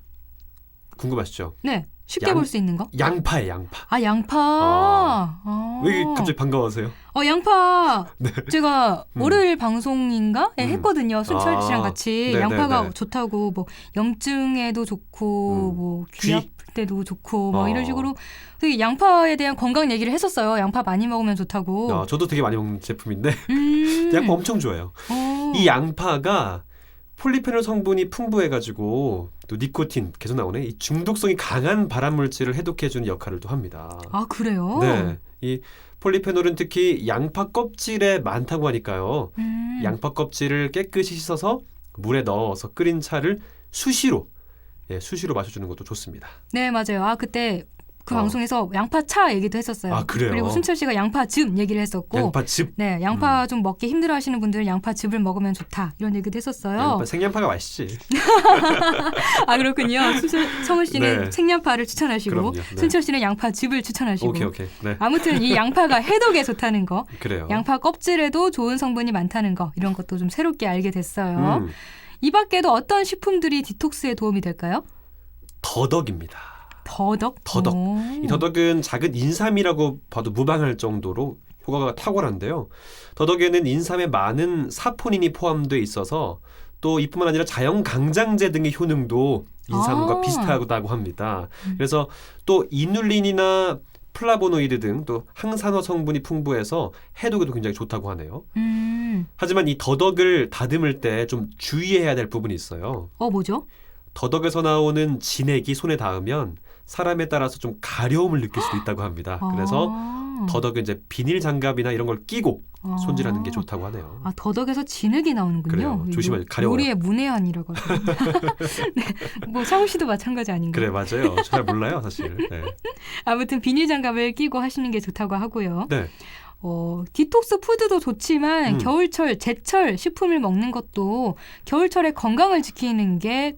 B: 궁금하시죠?
C: 네. 쉽게 볼 수 있는 거?
B: 양파예요, 양파.
C: 아, 양파.
B: 왜 이렇게 갑자기 반가워하세요?
C: 양파.
B: 네.
C: 제가 월요일 방송인가에 했거든요. 순철 씨랑 같이.
B: 네네네.
C: 양파가 좋다고 뭐 염증에도 좋고 뭐 귀 아플 때도 좋고 뭐 이런 식으로 되게 양파에 대한 건강 얘기를 했었어요. 양파 많이 먹으면 좋다고.
B: 저도 되게 많이 먹는 제품인데 양파 엄청 좋아요. 이 양파가 폴리페놀 성분이 풍부해가지고 또 니코틴 계속 나오네. 이 중독성이 강한 발암 물질을 해독해주는 역할을 또 합니다.
C: 아, 그래요?
B: 네, 이 폴리페놀은 특히 양파 껍질에 많다고 하니까요. 양파 껍질을 깨끗이 씻어서 물에 넣어서 끓인 차를 수시로 마셔주는 것도 좋습니다.
C: 네, 맞아요. 아, 그때 그 방송에서 양파차 얘기도 했었어요.
B: 아, 그래요?
C: 그리고 순철 씨가 양파즙 얘기를 했었고.
B: 양파즙.
C: 네, 양파 좀 먹기 힘들어하시는 분들은 양파즙을 먹으면 좋다 이런 얘기도 했었어요.
B: 생양파가 맛있지.
C: 아, 그렇군요. 성우 씨는
B: 네.
C: 생양파를 추천하시고
B: 그럼요. 네.
C: 순철 씨는 양파즙을 추천하시고.
B: 오케이. 네.
C: 아무튼 이 양파가 해독에 좋다는 거,
B: 그래요.
C: 양파 껍질에도 좋은 성분이 많다는 거 이런 것도 좀 새롭게 알게 됐어요.
B: 음.
C: 이 밖에도 어떤 식품들이 디톡스에 도움이 될까요?
B: 더덕입니다.
C: 더덕? 오.
B: 이 더덕은 작은 인삼이라고 봐도 무방할 정도로 효과가 탁월한데요. 더덕에는 인삼에 많은 사포닌이 포함되어 있어서 또 이뿐만 아니라 자연 강장제 등의 효능도 인삼과 비슷하다고 합니다. 그래서 또 이눌린이나 플라보노이드 등 또 항산화 성분이 풍부해서 해독에도 굉장히 좋다고 하네요. 하지만 이 더덕을 다듬을 때 좀 주의해야 될 부분이 있어요.
C: 뭐죠?
B: 더덕에서 나오는 진액이 손에 닿으면 사람에 따라서 좀 가려움을 느낄 수도 있다고 합니다. 그래서 더덕은 이제 비닐 장갑이나 이런 걸 끼고 손질하는 게 좋다고 하네요.
C: 아, 더덕에서 진흙이 나오는군요.
B: 그래요. 조심하세요. 가려워요.
C: 요리의 문외한이라고 하죠. 네, 뭐 상우 씨도 마찬가지 아닌가요?
B: 그래, 맞아요. 잘 몰라요, 사실. 네.
C: 아무튼 비닐 장갑을 끼고 하시는 게 좋다고 하고요.
B: 네.
C: 디톡스 푸드도 좋지만 겨울철, 제철 식품을 먹는 것도 겨울철에 건강을 지키는 데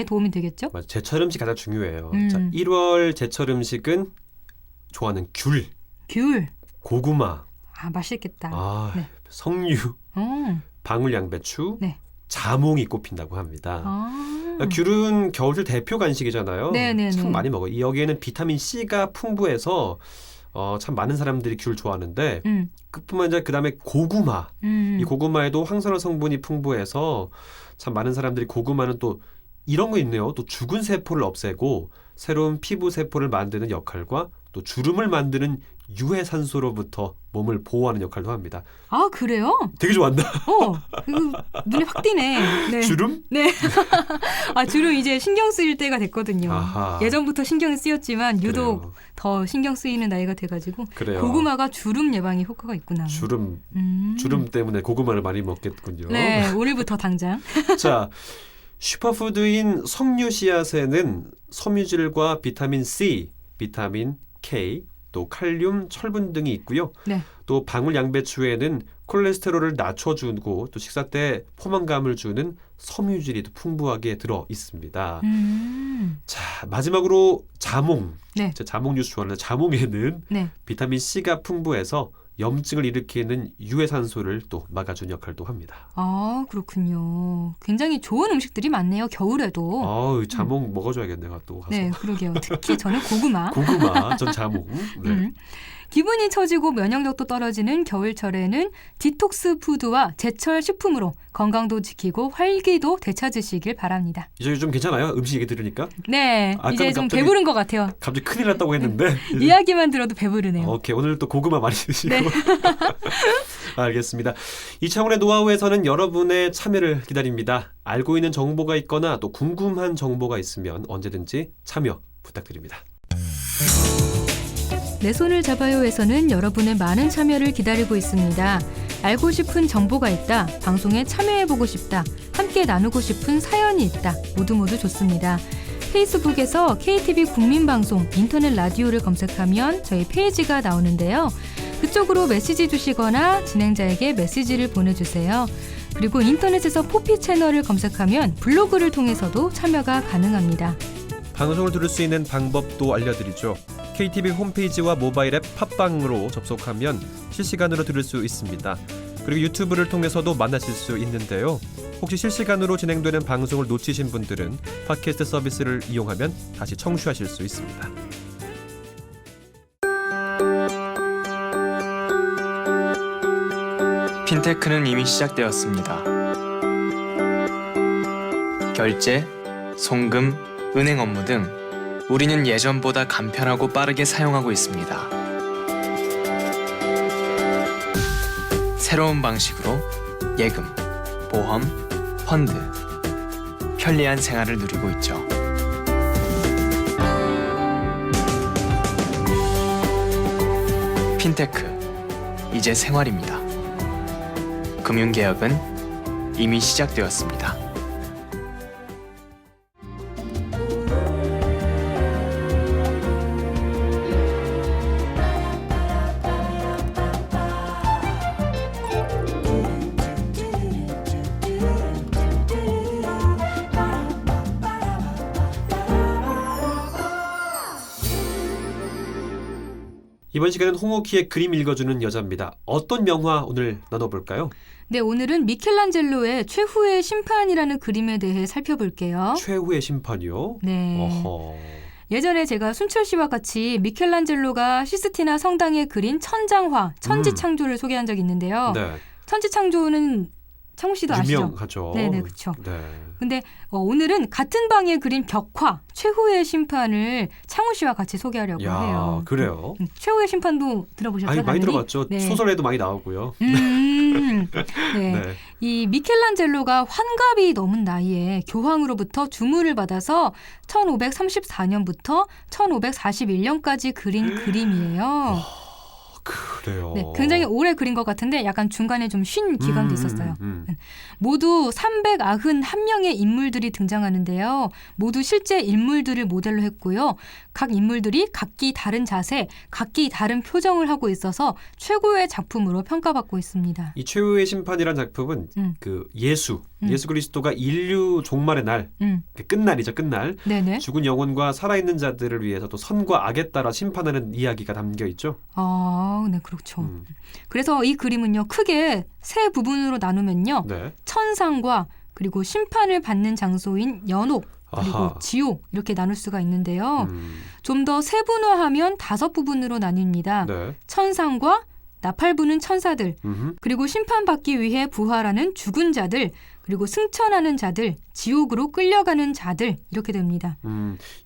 C: 도움이 되겠죠?
B: 맞아. 제철 음식 가장 중요해요. 자,
C: 1월
B: 1월 제철 음식은 좋아하는 귤, 고구마,
C: 맛있겠다. 네.
B: 석류, 방울양배추,
C: 네.
B: 자몽이 꼽힌다고 합니다. 귤은 겨울철 대표 간식이잖아요.
C: 네네네.
B: 참 많이 먹어요. 여기에는 비타민 C가 풍부해서 참 많은 사람들이 귤 좋아하는데 그뿐만 아니라 그다음에 고구마. 이 고구마에도 항산화 성분이 풍부해서 참 많은 사람들이 고구마는 또 이런 거 있네요. 또 죽은 세포를 없애고 새로운 피부 세포를 만드는 역할과 또 주름을 만드는 유해산소로부터 몸을 보호하는 역할도 합니다.
C: 아, 그래요?
B: 되게 좋아한다.
C: 눈에 확 띄네. 네.
B: 주름?
C: 네. 주름 이제 신경 쓰일 때가 됐거든요.
B: 아하.
C: 예전부터 신경이 쓰였지만 유독
B: 그래요.
C: 더 신경 쓰이는 나이가 돼가지고
B: 그래요.
C: 고구마가 주름 예방에 효과가 있구나.
B: 주름 때문에 고구마를 많이 먹겠군요.
C: 네, 오늘부터 당장.
B: 자, 슈퍼푸드인 석류 씨앗에는 섬유질과 비타민 C, 비타민 K, 또 칼륨, 철분 등이 있고요.
C: 네.
B: 또 방울 양배추에는 콜레스테롤을 낮춰주고 또 식사 때 포만감을 주는 섬유질이 풍부하게 들어 있습니다. 자, 마지막으로 자몽.
C: 네.
B: 제가 자몽 뉴스 좋아하는데 자몽에는
C: 네.
B: 비타민 C가 풍부해서 염증을 일으키는 유해산소를 또 막아주는 역할도 합니다.
C: 아, 그렇군요. 굉장히 좋은 음식들이 많네요. 겨울에도.
B: 자몽 먹어줘야겠네, 내가 또 가서.
C: 네, 그러게요. 특히 저는 고구마.
B: 고구마, 전 자몽. 네.
C: 기분이 처지고 면역력도 떨어지는 겨울철에는 디톡스 푸드와 제철 식품으로 건강도 지키고 활기도 되찾으시길 바랍니다.
B: 이제 요즘 괜찮아요? 음식 얘기 들으니까?
C: 네, 이제 좀
B: 갑자기-
C: 배부른 것 같아요.
B: 갑자기 큰일 났다고 했는데.
C: 이야기만 들어도 배부르네요.
B: 오케이, 오늘 또 고구마 많이 드시고.
C: 네.
B: 알겠습니다. 이창훈의 노하우에서는 여러분의 참여를 기다립니다. 알고 있는 정보가 있거나 또 궁금한 정보가 있으면 언제든지 참여 부탁드립니다.
C: 내 손을 잡아요에서는 여러분의 많은 참여를 기다리고 있습니다. 알고 싶은 정보가 있다, 방송에 참여해보고 싶다, 함께 나누고 싶은 사연이 있다, 모두 좋습니다. 페이스북에서 KTV 국민방송 인터넷 라디오를 검색하면 저희 페이지가 나오는데요. 그쪽으로 메시지 주시거나 진행자에게 메시지를 보내주세요. 그리고 인터넷에서 포피 채널을 검색하면 블로그를 통해서도 참여가 가능합니다.
B: 방송을 들을 수 있는 방법도 알려드리죠. KTV 홈페이지와 모바일 앱 팟빵으로 접속하면 실시간으로 들을 수 있습니다. 그리고 유튜브를 통해서도 만나실 수 있는데요. 혹시 실시간으로 진행되는 방송을 놓치신 분들은 팟캐스트 서비스를 이용하면 다시 청취하실 수 있습니다.
J: 핀테크는 이미 시작되었습니다. 결제, 송금, 은행 업무 등 우리는 예전보다 간편하고 빠르게 사용하고 있습니다. 새로운 방식으로 예금, 보험, 펀드, 편리한 생활을 누리고 있죠. 핀테크, 이제 생활입니다. 금융개혁은 이미 시작되었습니다.
B: 이번 시간은 홍옥희의 그림 읽어주는 여자입니다. 어떤 명화 오늘 나눠볼까요?
C: 네, 오늘은 미켈란젤로의 최후의 심판이라는 그림에 대해 살펴볼게요.
B: 최후의 심판이요?
C: 네.
B: 어허.
C: 예전에 제가 순철 씨와 같이 미켈란젤로가 시스티나 성당에 그린 천장화, 천지창조를 소개한 적이 있는데요.
B: 네.
C: 천지창조는 창우 씨도 아시죠?
B: 유명하죠.
C: 네네, 그렇죠.
B: 네.
C: 근데 오늘은 같은 방에 그린 벽화, 최후의 심판을 창우 씨와 같이 소개하려고
B: 야,
C: 해요.
B: 그래요?
C: 최후의 심판도 들어보셨죠?
B: 아니, 많이
C: 당연히?
B: 들어봤죠.
C: 네.
B: 소설에도 많이 나오고요.
C: 네.
B: 네.
C: 이 미켈란젤로가 환갑이 넘은 나이에 교황으로부터 주문을 받아서 1534년부터 1541년까지 그린 그림이에요.
B: 그래요.
C: 네, 굉장히 오래 그린 것 같은데 약간 중간에 좀 쉰 기간도 있었어요. 모두 391명의 인물들이 등장하는데요. 모두 실제 인물들을 모델로 했고요. 각 인물들이 각기 다른 자세, 각기 다른 표정을 하고 있어서 최고의 작품으로 평가받고 있습니다.
B: 이 최후의 심판이라는 작품은 그 예수 그리스도가 인류 종말의 날, 끝날이죠, 끝날.
C: 네네.
B: 죽은 영혼과 살아있는 자들을 위해서 또 선과 악에 따라 심판하는 이야기가 담겨 있죠.
C: 아, 네, 그렇죠. 그래서 이 그림은요, 크게 세 부분으로 나누면요.
B: 네.
C: 천상과 그리고 심판을 받는 장소인 연옥, 그리고
B: 아하.
C: 지옥 이렇게 나눌 수가 있는데요. 좀 더 세분화하면 5부분으로 나뉩니다.
B: 네.
C: 천상과 나팔 부는 천사들, 그리고 심판받기 위해 부활하는 죽은 자들, 그리고 승천하는 자들, 지옥으로 끌려가는 자들 이렇게 됩니다.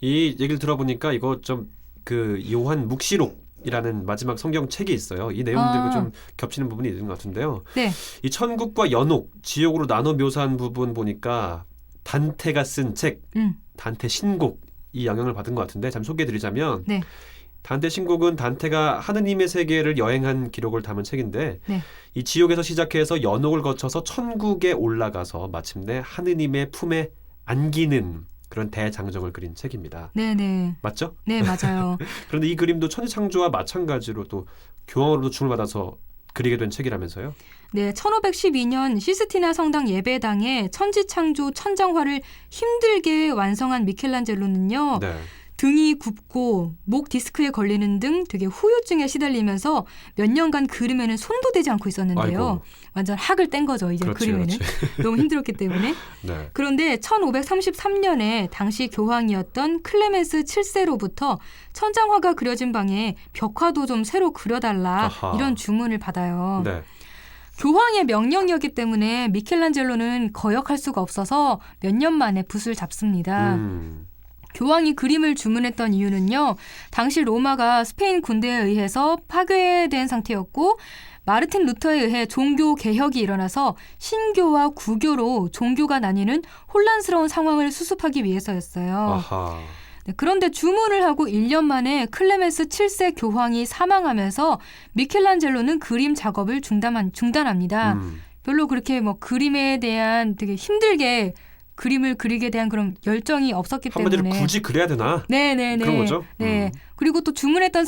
B: 이 얘기를 들어보니까 이거 좀 그 요한 묵시록이라는 마지막 성경 책이 있어요. 이 내용들과 좀 겹치는 부분이 있는 것 같은데요.
C: 네.
B: 이 천국과 연옥, 지옥으로 나눠 묘사한 부분 보니까 단테가 쓴 책, 단테 신곡 이 영향을 받은 것 같은데 잠 소개해드리자면
C: 네.
B: 단테 신곡은 단테가 하느님의 세계를 여행한 기록을 담은 책인데
C: 네.
B: 이 지옥에서 시작해서 연옥을 거쳐서 천국에 올라가서 마침내 하느님의 품에 안기는 그런 대장정을 그린 책입니다.
C: 네네.
B: 맞죠?
C: 네, 맞아요.
B: 그런데 이 그림도 천지창조와 마찬가지로 또 교황으로부터 주문을 받아서 그리게 된 책이라면서요?
C: 네, 1512년 시스티나 성당 예배당에 천지창조 천장화를 힘들게 완성한 미켈란젤로는요.
B: 네.
C: 등이 굽고 목 디스크에 걸리는 등 되게 후유증에 시달리면서 몇 년간 그림에는 손도 대지 않고 있었는데요.
B: 아이고.
C: 완전 학을 뗀 거죠. 이제
B: 그렇지,
C: 그림에는.
B: 그렇지.
C: 너무 힘들었기 때문에.
B: 네.
C: 그런데 1533년에 당시 교황이었던 클레멘스 7세로부터 천장화가 그려진 방에 벽화도 좀 새로 그려달라
B: 아하.
C: 이런 주문을 받아요.
B: 네.
C: 교황의 명령이었기 때문에 미켈란젤로는 거역할 수가 없어서 몇 년 만에 붓을 잡습니다. 교황이 그림을 주문했던 이유는요. 당시 로마가 스페인 군대에 의해서 파괴된 상태였고 마르틴 루터에 의해 종교 개혁이 일어나서 신교와 구교로 종교가 나뉘는 혼란스러운 상황을 수습하기 위해서였어요.
B: 아하.
C: 네, 그런데 주문을 하고 1년 만에 클레멘스 7세 교황이 사망하면서 미켈란젤로는 그림 작업을 중단합니다. 별로 그렇게 뭐 그림에 대한 되게 힘들게 그림을 그리게 대한 그런 열정이 없었기
B: 한마디로
C: 때문에
B: 굳이 그래야 되나?
C: 네네네.
B: 그런 거죠?
C: 네. 그리고 또 주문했던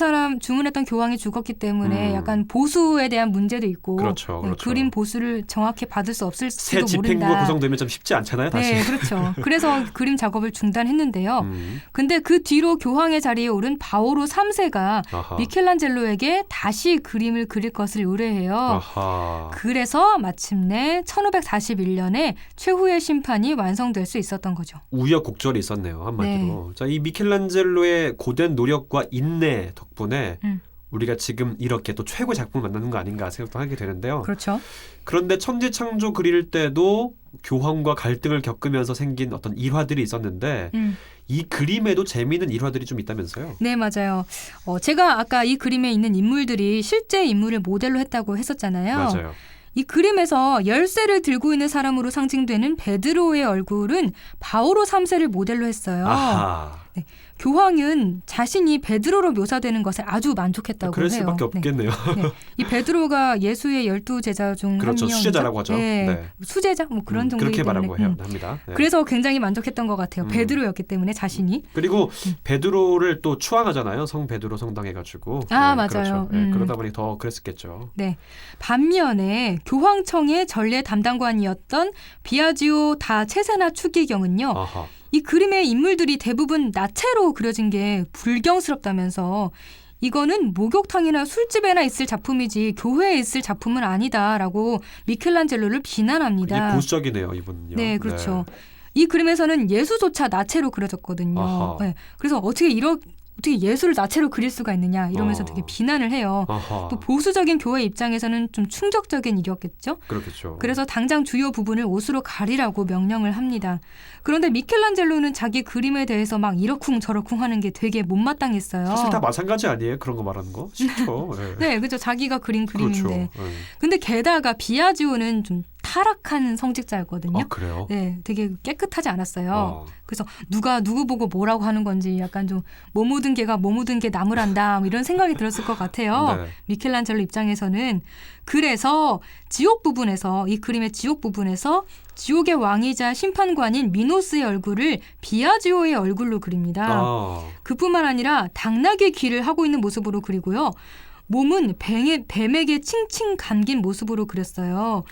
C: 교황이 죽었기 때문에 약간 보수에 대한 문제도 있고
B: 그렇죠, 그렇죠.
C: 그림 보수를 정확히 받을 수
B: 새
C: 없을지도
B: 집행부가
C: 모른다.
B: 구성되면 좀 쉽지 않잖아요, 다시.
C: 네, 그렇죠. 그래서 그림 작업을 중단했는데요. 근데 그 뒤로 교황의 자리에 오른 바오로 3세가
B: 아하.
C: 미켈란젤로에게 다시 그림을 그릴 것을 의뢰해요.
B: 아하.
C: 그래서 마침내 1541년에 최후의 심판이 완성될 수 있었던 거죠.
B: 우여곡절이 있었네요, 한마디로. 자, 이 미켈란젤로의 고된 노력과 인내 덕분에 우리가 지금 이렇게 또 최고의 작품을 만나는 거 아닌가 생각도 하게 되는데요.
C: 그렇죠.
B: 그런데 천지창조 그릴 때도 교황과 갈등을 겪으면서 생긴 어떤 일화들이 있었는데 이 그림에도 재미있는 일화들이 좀 있다면서요?
C: 네, 맞아요. 제가 아까 이 그림에 있는 인물들이 실제 인물을 모델로 했다고 했었잖아요.
B: 맞아요.
C: 이 그림에서 열쇠를 들고 있는 사람으로 상징되는 베드로의 얼굴은 바오로 3세를 모델로 했어요.
B: 아하.
C: 네, 교황은 자신이 베드로로 묘사되는 것에 아주 만족했다고
B: 그럴
C: 해요.
B: 수밖에 없겠네요.
C: 네. 이 베드로가 예수의 12제자 중
B: 그렇죠.
C: 한 명이죠.
B: 수제자라고 하죠.
C: 네.
B: 네.
C: 수제자? 뭐 그런 정도이기
B: 그렇게
C: 때문에.
B: 말하고 합니다. 네.
C: 그래서 굉장히 만족했던 것 같아요. 베드로였기 때문에 자신이.
B: 그리고 베드로를 또 추앙하잖아요. 성 베드로 성당 해가지고.
C: 아,
B: 네,
C: 맞아요.
B: 그렇죠. 네, 그러다 보니 더 그랬었겠죠.
C: 네. 반면에 교황청의 전례 담당관이었던 비아지오 다 체세나 추기경은요.
B: 아하.
C: 이 그림의 인물들이 대부분 나체로 그려진 게 불경스럽다면서 이거는 목욕탕이나 술집에나 있을 작품이지 교회에 있을 작품은 아니다라고 미켈란젤로를 비난합니다.
B: 굉장히 보수적이네요, 이분은요.
C: 네, 그렇죠. 이 그림에서는 예수조차 나체로 그려졌거든요.
B: 아하.
C: 네, 그래서 어떻게 예수를 나체로 그릴 수가 있느냐 이러면서 되게 비난을 해요.
B: 아하.
C: 또 보수적인 교회 입장에서는 좀 충격적인 일이었겠죠.
B: 그렇겠죠.
C: 그래서 당장 주요 부분을 옷으로 가리라고 명령을 합니다. 그런데 미켈란젤로는 자기 그림에 대해서 막 이러쿵 저러쿵 하는 게 되게 못마땅했어요.
B: 사실 다 마찬가지 아니에요? 그런 거 말하는 거? 쉽죠. 네.
C: 네, 그죠. 자기가 그린 그림인데.
B: 그렇죠. 네.
C: 근데 게다가 비아지오는 좀 타락한 성직자였거든요.
B: 아, 그래요?
C: 네, 되게 깨끗하지 않았어요.
B: 아.
C: 그래서 누가 누구 보고 뭐라고 하는 건지 약간 좀 뭐 묻은 개가 뭐 묻은 개 나무란다 뭐 이런 생각이 들었을 것 같아요.
B: 네.
C: 미켈란젤로 입장에서는. 그래서 이 그림의 지옥 부분에서 지옥의 왕이자 심판관인 미노스의 얼굴을 비아지오의 얼굴로 그립니다.
B: 아.
C: 그뿐만 아니라 당나귀 귀를 하고 있는 모습으로 그리고요. 몸은 뱀에게 칭칭 감긴 모습으로 그렸어요.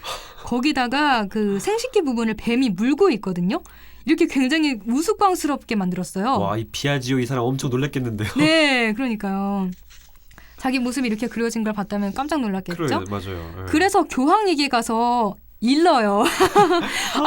C: 거기다가 그 생식기 부분을 뱀이 물고 있거든요. 이렇게 굉장히 우스꽝스럽게 만들었어요.
B: 와, 이 비아지오 이 사람 엄청 놀랐겠는데요.
C: 네, 그러니까요. 자기 모습이 이렇게 그려진 걸 봤다면 깜짝 놀랐겠죠.
B: 그래, 맞아요. 네.
C: 그래서 교황에게 가서 일러요.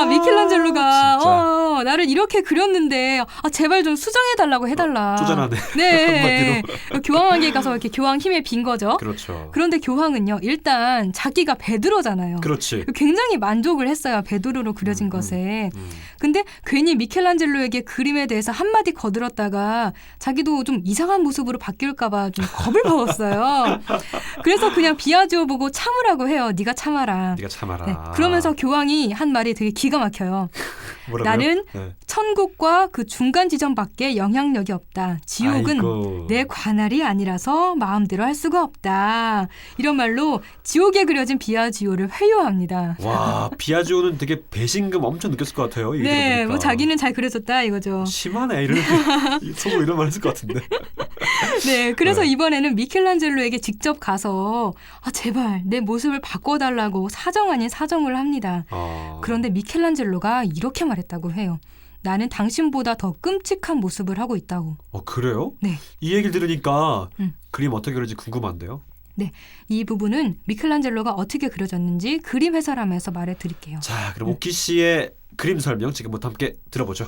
C: 미켈란젤로가 나를 이렇게 그렸는데 제발 좀 수정해달라고 해달라.
B: 쪼잔하네.
C: 네. 교황에게 가서 이렇게 교황 힘에 빈 거죠.
B: 그렇죠.
C: 그런데 교황은요. 일단 자기가 베드로잖아요.
B: 그렇지.
C: 굉장히 만족을 했어요. 베드로로 그려진 것에. 근데 괜히 미켈란젤로에게 그림에 대해서 한마디 거들었다가 자기도 좀 이상한 모습으로 바뀔까 봐 좀 겁을 먹었어요. 그래서 그냥 비아지오 보고 참으라고 해요. 네가 참아라.
B: 네가 참아라.
C: 네. 그러면서 교황이 한 말이 되게 기가 막혀요.
B: 뭐라고요?
C: 나는
B: 네.
C: 천국과 그 중간 지점밖에 영향력이 없다. 지옥은
B: 아이고.
C: 내 관할이 아니라서 마음대로 할 수가 없다. 이런 말로 지옥에 그려진 비아지오를 회유합니다.
B: 와, 비아지오는 되게 배신감 엄청 느꼈을 것 같아요. 이게
C: 네,
B: 들어보니까.
C: 뭐 자기는 잘 그려졌다 이거죠.
B: 심하네. 속으로 이런 말 했을 것 같은데.
C: 네, 그래서
B: 네.
C: 이번에는 미켈란젤로에게 직접 가서 제발 내 모습을 바꿔달라고 사정 아닌 사정을 합니다. 그런데 미켈란젤로가 이렇게 말했다고 해요. 나는 당신보다 더 끔찍한 모습을 하고 있다고.
B: 그래요?
C: 네.
B: 이 얘기를 들으니까
C: 음.
B: 그림 어떻게 그려지 궁금한데요.
C: 네, 이 부분은 미켈란젤로가 어떻게 그려졌는지 그림 해설하면서 말해드릴게요.
B: 자, 그럼 오키 씨의 그림 설명 지금부터 함께 들어보죠.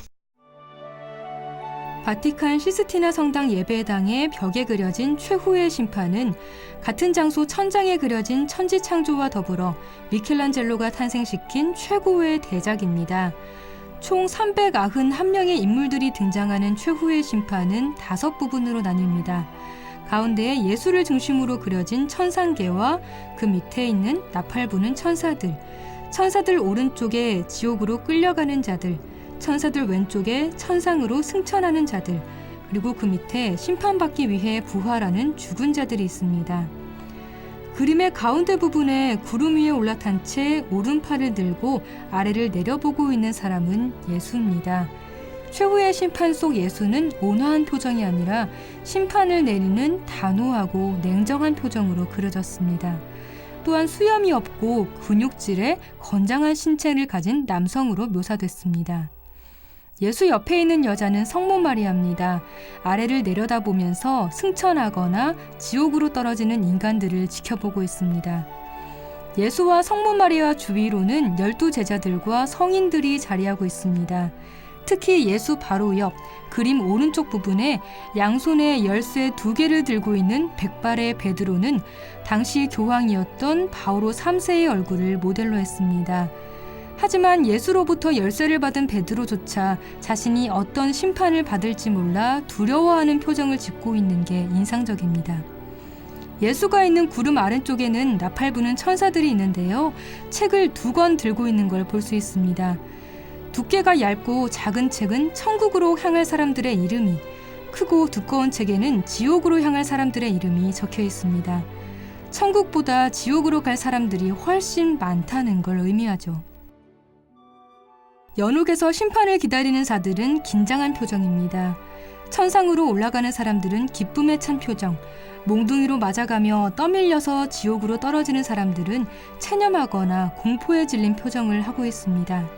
C: 바티칸 시스티나 성당 예배당의 벽에 그려진 최후의 심판은 같은 장소 천장에 그려진 천지창조와 더불어 미켈란젤로가 탄생시킨 최고의 대작입니다. 총 391명의 인물들이 등장하는 최후의 심판은 5부분으로 나뉩니다. 가운데에 예수를 중심으로 그려진 천상계와 그 밑에 있는 나팔부는 천사들, 천사들 오른쪽에 지옥으로 끌려가는 자들, 천사들 왼쪽에 천상으로 승천하는 자들, 그리고 그 밑에 심판받기 위해 부활하는 죽은 자들이 있습니다. 그림의 가운데 부분에 구름 위에 올라탄 채 오른팔을 들고 아래를 내려보고 있는 사람은 예수입니다. 최후의 심판 속 예수는 온화한 표정이 아니라 심판을 내리는 단호하고 냉정한 표정으로 그려졌습니다. 또한 수염이 없고 근육질의 건장한 신체를 가진 남성으로 묘사됐습니다. 예수 옆에 있는 여자는 성모 마리아입니다. 아래를 내려다보면서 승천하거나 지옥으로 떨어지는 인간들을 지켜보고 있습니다. 예수와 성모 마리아 주위로는 12제자들과 성인들이 자리하고 있습니다. 특히 예수 바로 옆 그림 오른쪽 부분에 양손에 열쇠 2개를 들고 있는 백발의 베드로는 당시 교황이었던 바오로 3세의 얼굴을 모델로 했습니다. 하지만 예수로부터 열쇠를 받은 베드로조차 자신이 어떤 심판을 받을지 몰라 두려워하는 표정을 짓고 있는 게 인상적입니다. 예수가 있는 구름 아래쪽에는 나팔부는 천사들이 있는데요. 책을 2권 들고 있는 걸 볼 수 있습니다. 두께가 얇고 작은 책은 천국으로 향할 사람들의 이름이, 크고 두꺼운 책에는 지옥으로 향할 사람들의 이름이 적혀 있습니다. 천국보다 지옥으로 갈 사람들이 훨씬 많다는 걸 의미하죠. 연옥에서 심판을 기다리는 자들은 긴장한 표정입니다. 천상으로 올라가는 사람들은 기쁨에 찬 표정, 몽둥이로 맞아가며 떠밀려서 지옥으로 떨어지는 사람들은 체념하거나 공포에 질린 표정을 하고 있습니다.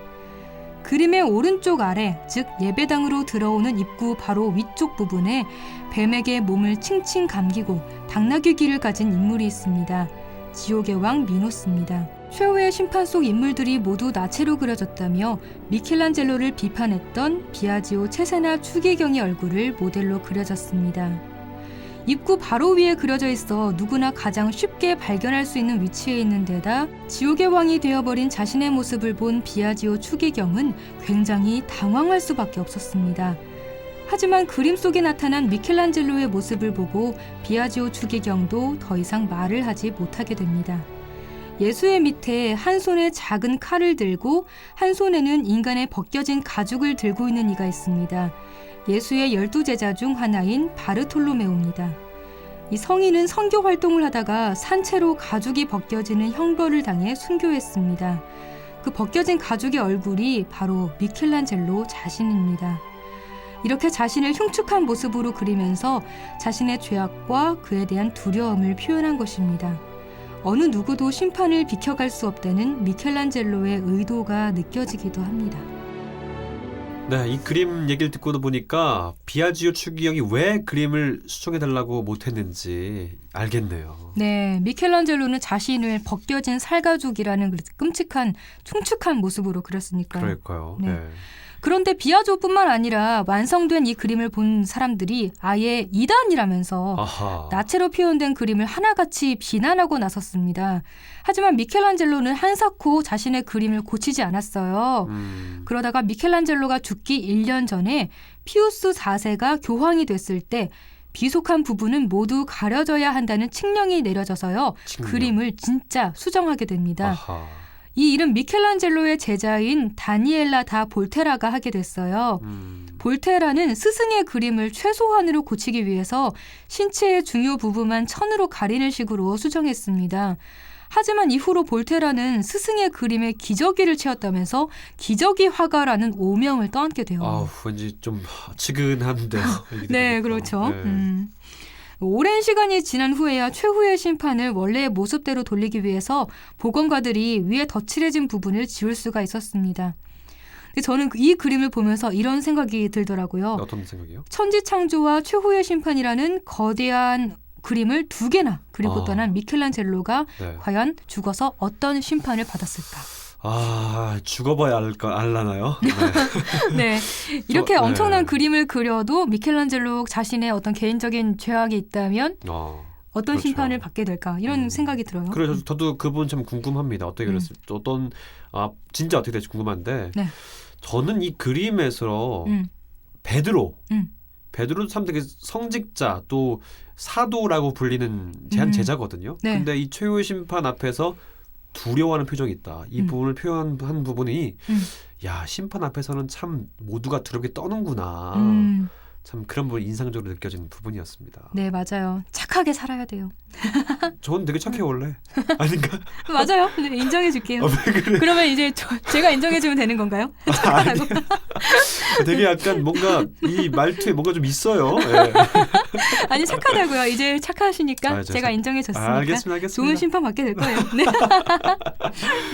C: 그림의 오른쪽 아래, 즉 예배당으로 들어오는 입구 바로 위쪽 부분에 뱀에게 몸을 칭칭 감기고 당나귀 귀를 가진 인물이 있습니다. 지옥의 왕 미노스입니다. 최후의 심판 속 인물들이 모두 나체로 그려졌다며 미켈란젤로를 비판했던 비아지오 체세나 추기경의 얼굴을 모델로 그려졌습니다. 입구 바로 위에 그려져 있어 누구나 가장 쉽게 발견할 수 있는 위치에 있는 데다 지옥의 왕이 되어버린 자신의 모습을 본 비아지오 추기경은 굉장히 당황할 수밖에 없었습니다. 하지만 그림 속에 나타난 미켈란젤로의 모습을 보고 비아지오 추기경도 더 이상 말을 하지 못하게 됩니다. 예수의 밑에 한 손에 작은 칼을 들고 한 손에는 인간의 벗겨진 가죽을 들고 있는 이가 있습니다. 예수의 12제자 중 하나인 바르톨로메오입니다. 이 성인은 선교 활동을 하다가 산채로 가죽이 벗겨지는 형벌을 당해 순교했습니다. 그 벗겨진 가죽의 얼굴이 바로 미켈란젤로 자신입니다. 이렇게 자신을 흉측한 모습으로 그리면서 자신의 죄악과 그에 대한 두려움을 표현한 것입니다. 어느 누구도 심판을 비켜갈 수 없다는 미켈란젤로의 의도가 느껴지기도 합니다.
B: 네, 이 그림 얘기를 듣고도 보니까 비아지오 추기경이 왜 그림을 수정해달라고 못했는지 알겠네요.
C: 네, 미켈란젤로는 자신을 벗겨진 살가죽이라는 끔찍한, 흉측한 모습으로 그렸으니까요.
B: 그럴까요?
C: 네.
B: 네.
C: 그런데 비아지오뿐만 아니라 완성된 이 그림을 본 사람들이 아예 이단이라면서
B: 아하.
C: 나체로 표현된 그림을 하나같이 비난하고 나섰습니다. 하지만 미켈란젤로는 한사코 자신의 그림을 고치지 않았어요. 그러다가 미켈란젤로가 죽기 1년 전에 피우스 4세가 교황이 됐을 때 비속한 부분은 모두 가려져야 한다는 칙령이 내려져서요.
B: 칙령.
C: 그림을 진짜 수정하게 됩니다.
B: 아하.
C: 이 일은 미켈란젤로의 제자인 다니엘라 다 볼테라가 하게 됐어요. 볼테라는 스승의 그림을 최소한으로 고치기 위해서 신체의 중요 부분만 천으로 가리는 식으로 수정했습니다. 하지만 이후로 볼테라는 스승의 그림에 기저귀를 채웠다면서 기저귀 화가라는 오명을 떠안게 돼요.
B: 아우, 왠지 좀 치근한데요.
C: 네, 그렇죠.
B: 네.
C: 오랜 시간이 지난 후에야 최후의 심판을 원래의 모습대로 돌리기 위해서 복원가들이 위에 덧칠해진 부분을 지울 수가 있었습니다. 근데 저는 이 그림을 보면서 이런 생각이 들더라고요.
B: 어떤 생각이요?
C: 천지창조와 최후의 심판이라는 거대한 그림을 2개나 그리고 떠난 미켈란젤로가
B: 네.
C: 과연 죽어서 어떤 심판을 받았을까?
B: 죽어봐야 알라나요?
C: 네, 이렇게
B: 네.
C: 엄청난 그림을 그려도 미켈란젤로 자신의 어떤 개인적인 죄악이 있다면 어떤
B: 그렇죠.
C: 심판을 받게 될까? 이런 생각이 들어요.
B: 그래서 저도 그분 참 궁금합니다. 어떻게 그랬을 진짜 어떻게 될지 궁금한데
C: 네.
B: 저는 이 그림에서 베드로도 참 되게 성직자 또 사도라고 불리는 한 제자거든요.
C: 네.
B: 근데 이 최후의 심판 앞에서 두려워하는 표정이 있다. 이 부분을 표현한 부분이 야, 심판 앞에서는 참 모두가 두렵게 떠는구나. 참 그런 부분이 인상적으로 느껴지는 부분이었습니다.
C: 네, 맞아요. 착하게 살아야 돼요.
B: 저는 되게 착해 원래. 아닌가?
C: 맞아요. 네, 인정해 줄게요.
B: 그래?
C: 그러면 이제 제가 인정해 주면 되는 건가요? 착하다고?
B: 되게 약간 뭔가 이 말투에 뭔가 좀 있어요. 네.
C: 아니, 착하다고요. 이제 착하시니까 제가 인정해 줬으니까
B: 알겠습니다.
C: 좋은 심판 받게 될 거예요. 네.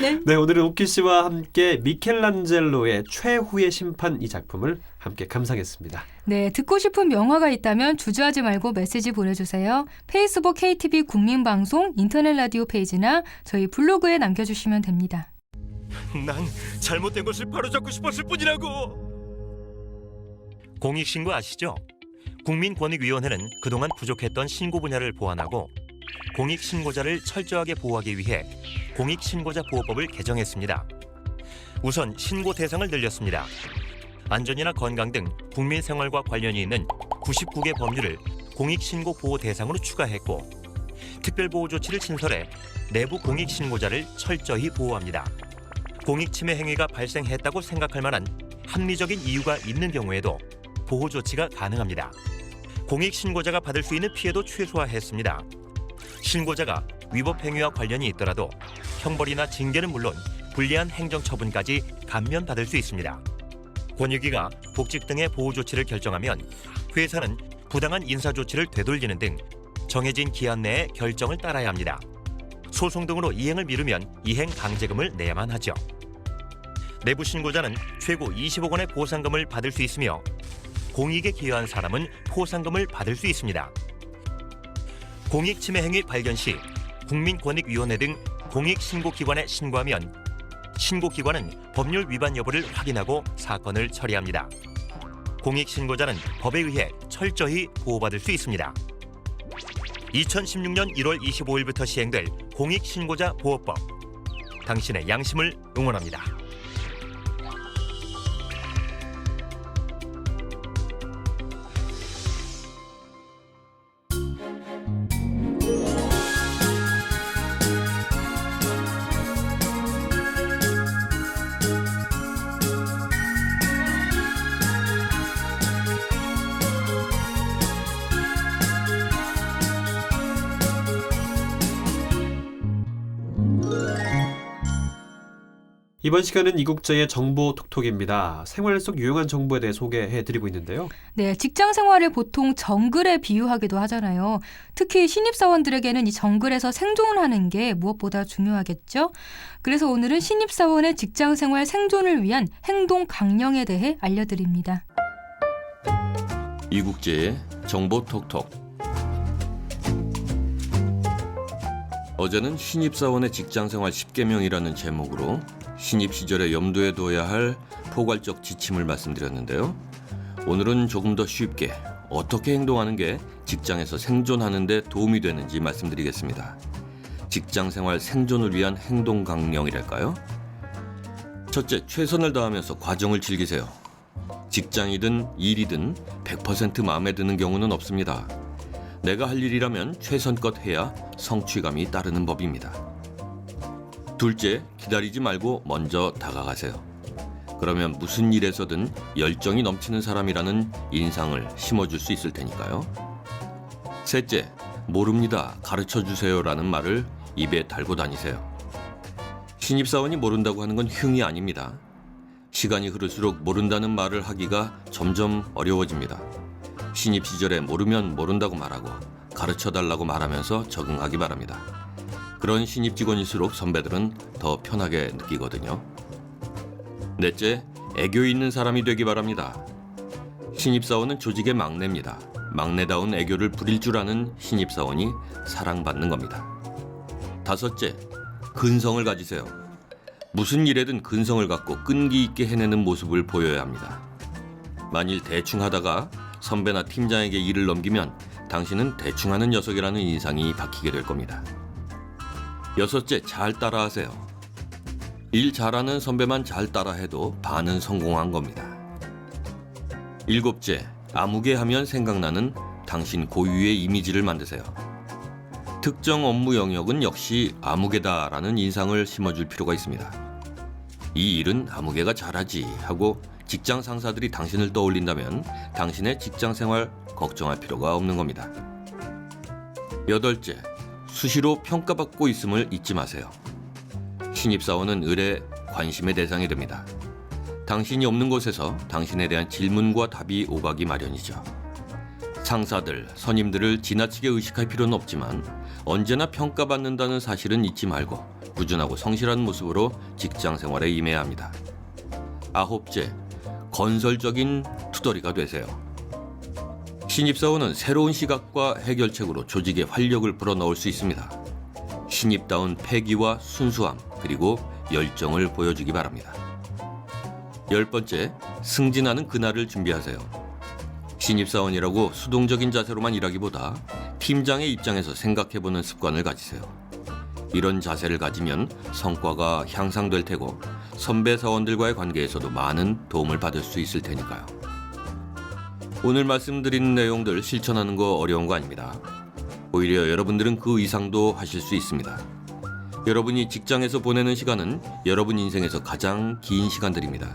C: 네.
B: 네, 오늘은 오키 씨와 함께 미켈란젤로의 최후의 심판 이 작품을 함께 감상했습니다.
C: 네, 듣고 싶은 명화가 있다면 주저하지 말고 메시지 보내주세요. 페이스북 KTV 국민방송 인터넷 라디오 페이지나 저희 블로그에 남겨주시면 됩니다.
D: 난 잘못된 것을 바로잡고 싶었을 뿐이라고. 공익신고 아시죠? 국민권익위원회는 그동안 부족했던 신고 분야를 보완하고 공익신고자를 철저하게 보호하기 위해 공익신고자 보호법을 개정했습니다. 우선 신고 대상을 늘렸습니다. 안전이나 건강 등 국민 생활과 관련이 있는 99개 법률을 공익신고 보호 대상으로 추가했고 특별보호 조치를 신설해 내부 공익신고자를 철저히 보호합니다. 공익침해 행위가 발생했다고 생각할 만한 합리적인 이유가 있는 경우에도 보호 조치가 가능합니다. 공익신고자가 받을 수 있는 피해도 최소화했습니다. 신고자가 위법 행위와 관련이 있더라도 형벌이나 징계는 물론 불리한 행정처분까지 감면받을 수 있습니다. 권익위가 복직 등의 보호 조치를 결정하면 회사는 부당한 인사 조치를 되돌리는 등 정해진 기한 내에 결정을 따라야 합니다. 소송 등으로 이행을 미루면 이행 강제금을 내야만 하죠. 내부 신고자는 최고 20억 원의 보상금을 받을 수 있으며 공익에 기여한 사람은 포상금을 받을 수 있습니다. 공익침해 행위 발견 시 국민권익위원회 등 공익신고기관에 신고하면 신고기관은 법률 위반 여부를 확인하고 사건을 처리합니다. 공익신고자는 법에 의해 철저히 보호받을 수 있습니다. 2016년 1월 25일부터 시행될 공익신고자 보호법. 당신의 양심을 응원합니다.
B: 이번 시간은 이국제의 정보 톡톡입니다. 생활 속 유용한 정보에 대해 소개해드리고 있는데요.
C: 네, 직장 생활을 보통 정글에 비유하기도 하잖아요. 특히 신입사원들에게는 이 정글에서 생존하는 게 무엇보다 중요하겠죠. 그래서 오늘은 신입사원의 직장 생활 생존을 위한 행동 강령에 대해 알려드립니다.
K: 이국제의 정보 톡톡. 어제는 신입사원의 직장생활 10계명이라는 제목으로 신입 시절에 염두에 둬야 할 포괄적 지침을 말씀드렸는데요. 오늘은 조금 더 쉽게 어떻게 행동하는 게 직장에서 생존하는 데 도움이 되는지 말씀드리겠습니다. 직장생활 생존을 위한 행동 강령이랄까요? 첫째, 최선을 다하면서 과정을 즐기세요. 직장이든 일이든 100% 마음에 드는 경우는 없습니다. 내가 할 일이라면 최선껏 해야 성취감이 따르는 법입니다. 둘째, 기다리지 말고 먼저 다가가세요. 그러면 무슨 일에서든 열정이 넘치는 사람이라는 인상을 심어줄 수 있을 테니까요. 셋째, 모릅니다, 가르쳐주세요라는 말을 입에 달고 다니세요. 신입사원이 모른다고 하는 건 흉이 아닙니다. 시간이 흐를수록 모른다는 말을 하기가 점점 어려워집니다. 신입 시절에 모르면 모른다고 말하고 가르쳐달라고 말하면서 적응하기 바랍니다. 그런 신입 직원일수록 선배들은 더 편하게 느끼거든요. 넷째, 애교 있는 사람이 되기 바랍니다. 신입사원은 조직의 막내입니다. 막내다운 애교를 부릴 줄 아는 신입사원이 사랑받는 겁니다. 5째, 근성을 가지세요. 무슨 일에든 근성을 갖고 끈기 있게 해내는 모습을 보여야 합니다. 만일 대충 하다가 선배나 팀장에게 일을 넘기면 당신은 대충 하는 녀석이라는 인상이 박히게 될 겁니다. 6째, 잘 따라하세요. 일 잘하는 선배만 잘 따라해도 반은 성공한 겁니다. 7째, 아무개 하면 생각나는 당신 고유의 이미지를 만드세요. 특정 업무 영역은 역시 아무개다라는 인상을 심어줄 필요가 있습니다. 이 일은 아무개가 잘하지 하고 직장 상사들이 당신을 떠올린다면 당신의 직장 생활 걱정할 필요가 없는 겁니다. 8째, 수시로 평가받고 있음을 잊지 마세요. 신입사원은 을의 관심의 대상이 됩니다. 당신이 없는 곳에서 당신에 대한 질문과 답이 오가기 마련이죠. 상사들, 선임들을 지나치게 의식할 필요는 없지만 언제나 평가받는다는 사실은 잊지 말고 꾸준하고 성실한 모습으로 직장 생활에 임해야 합니다. 9째, 건설적인 투덜이가 되세요. 신입사원은 새로운 시각과 해결책으로 조직의 활력을 불어넣을 수 있습니다. 신입다운 패기와 순수함 그리고 열정을 보여주기 바랍니다. 10번째, 승진하는 그날을 준비하세요. 신입사원이라고 수동적인 자세로만 일하기보다 팀장의 입장에서 생각해보는 습관을 가지세요. 이런 자세를 가지면 성과가 향상될 테고 선배 사원들과의 관계에서도 많은 도움을 받을 수 있을 테니까요. 오늘 말씀드린 내용들 실천하는 거 어려운 거 아닙니다. 오히려 여러분들은 그 이상도 하실 수 있습니다. 여러분이 직장에서 보내는 시간은 여러분 인생에서 가장 긴 시간들입니다.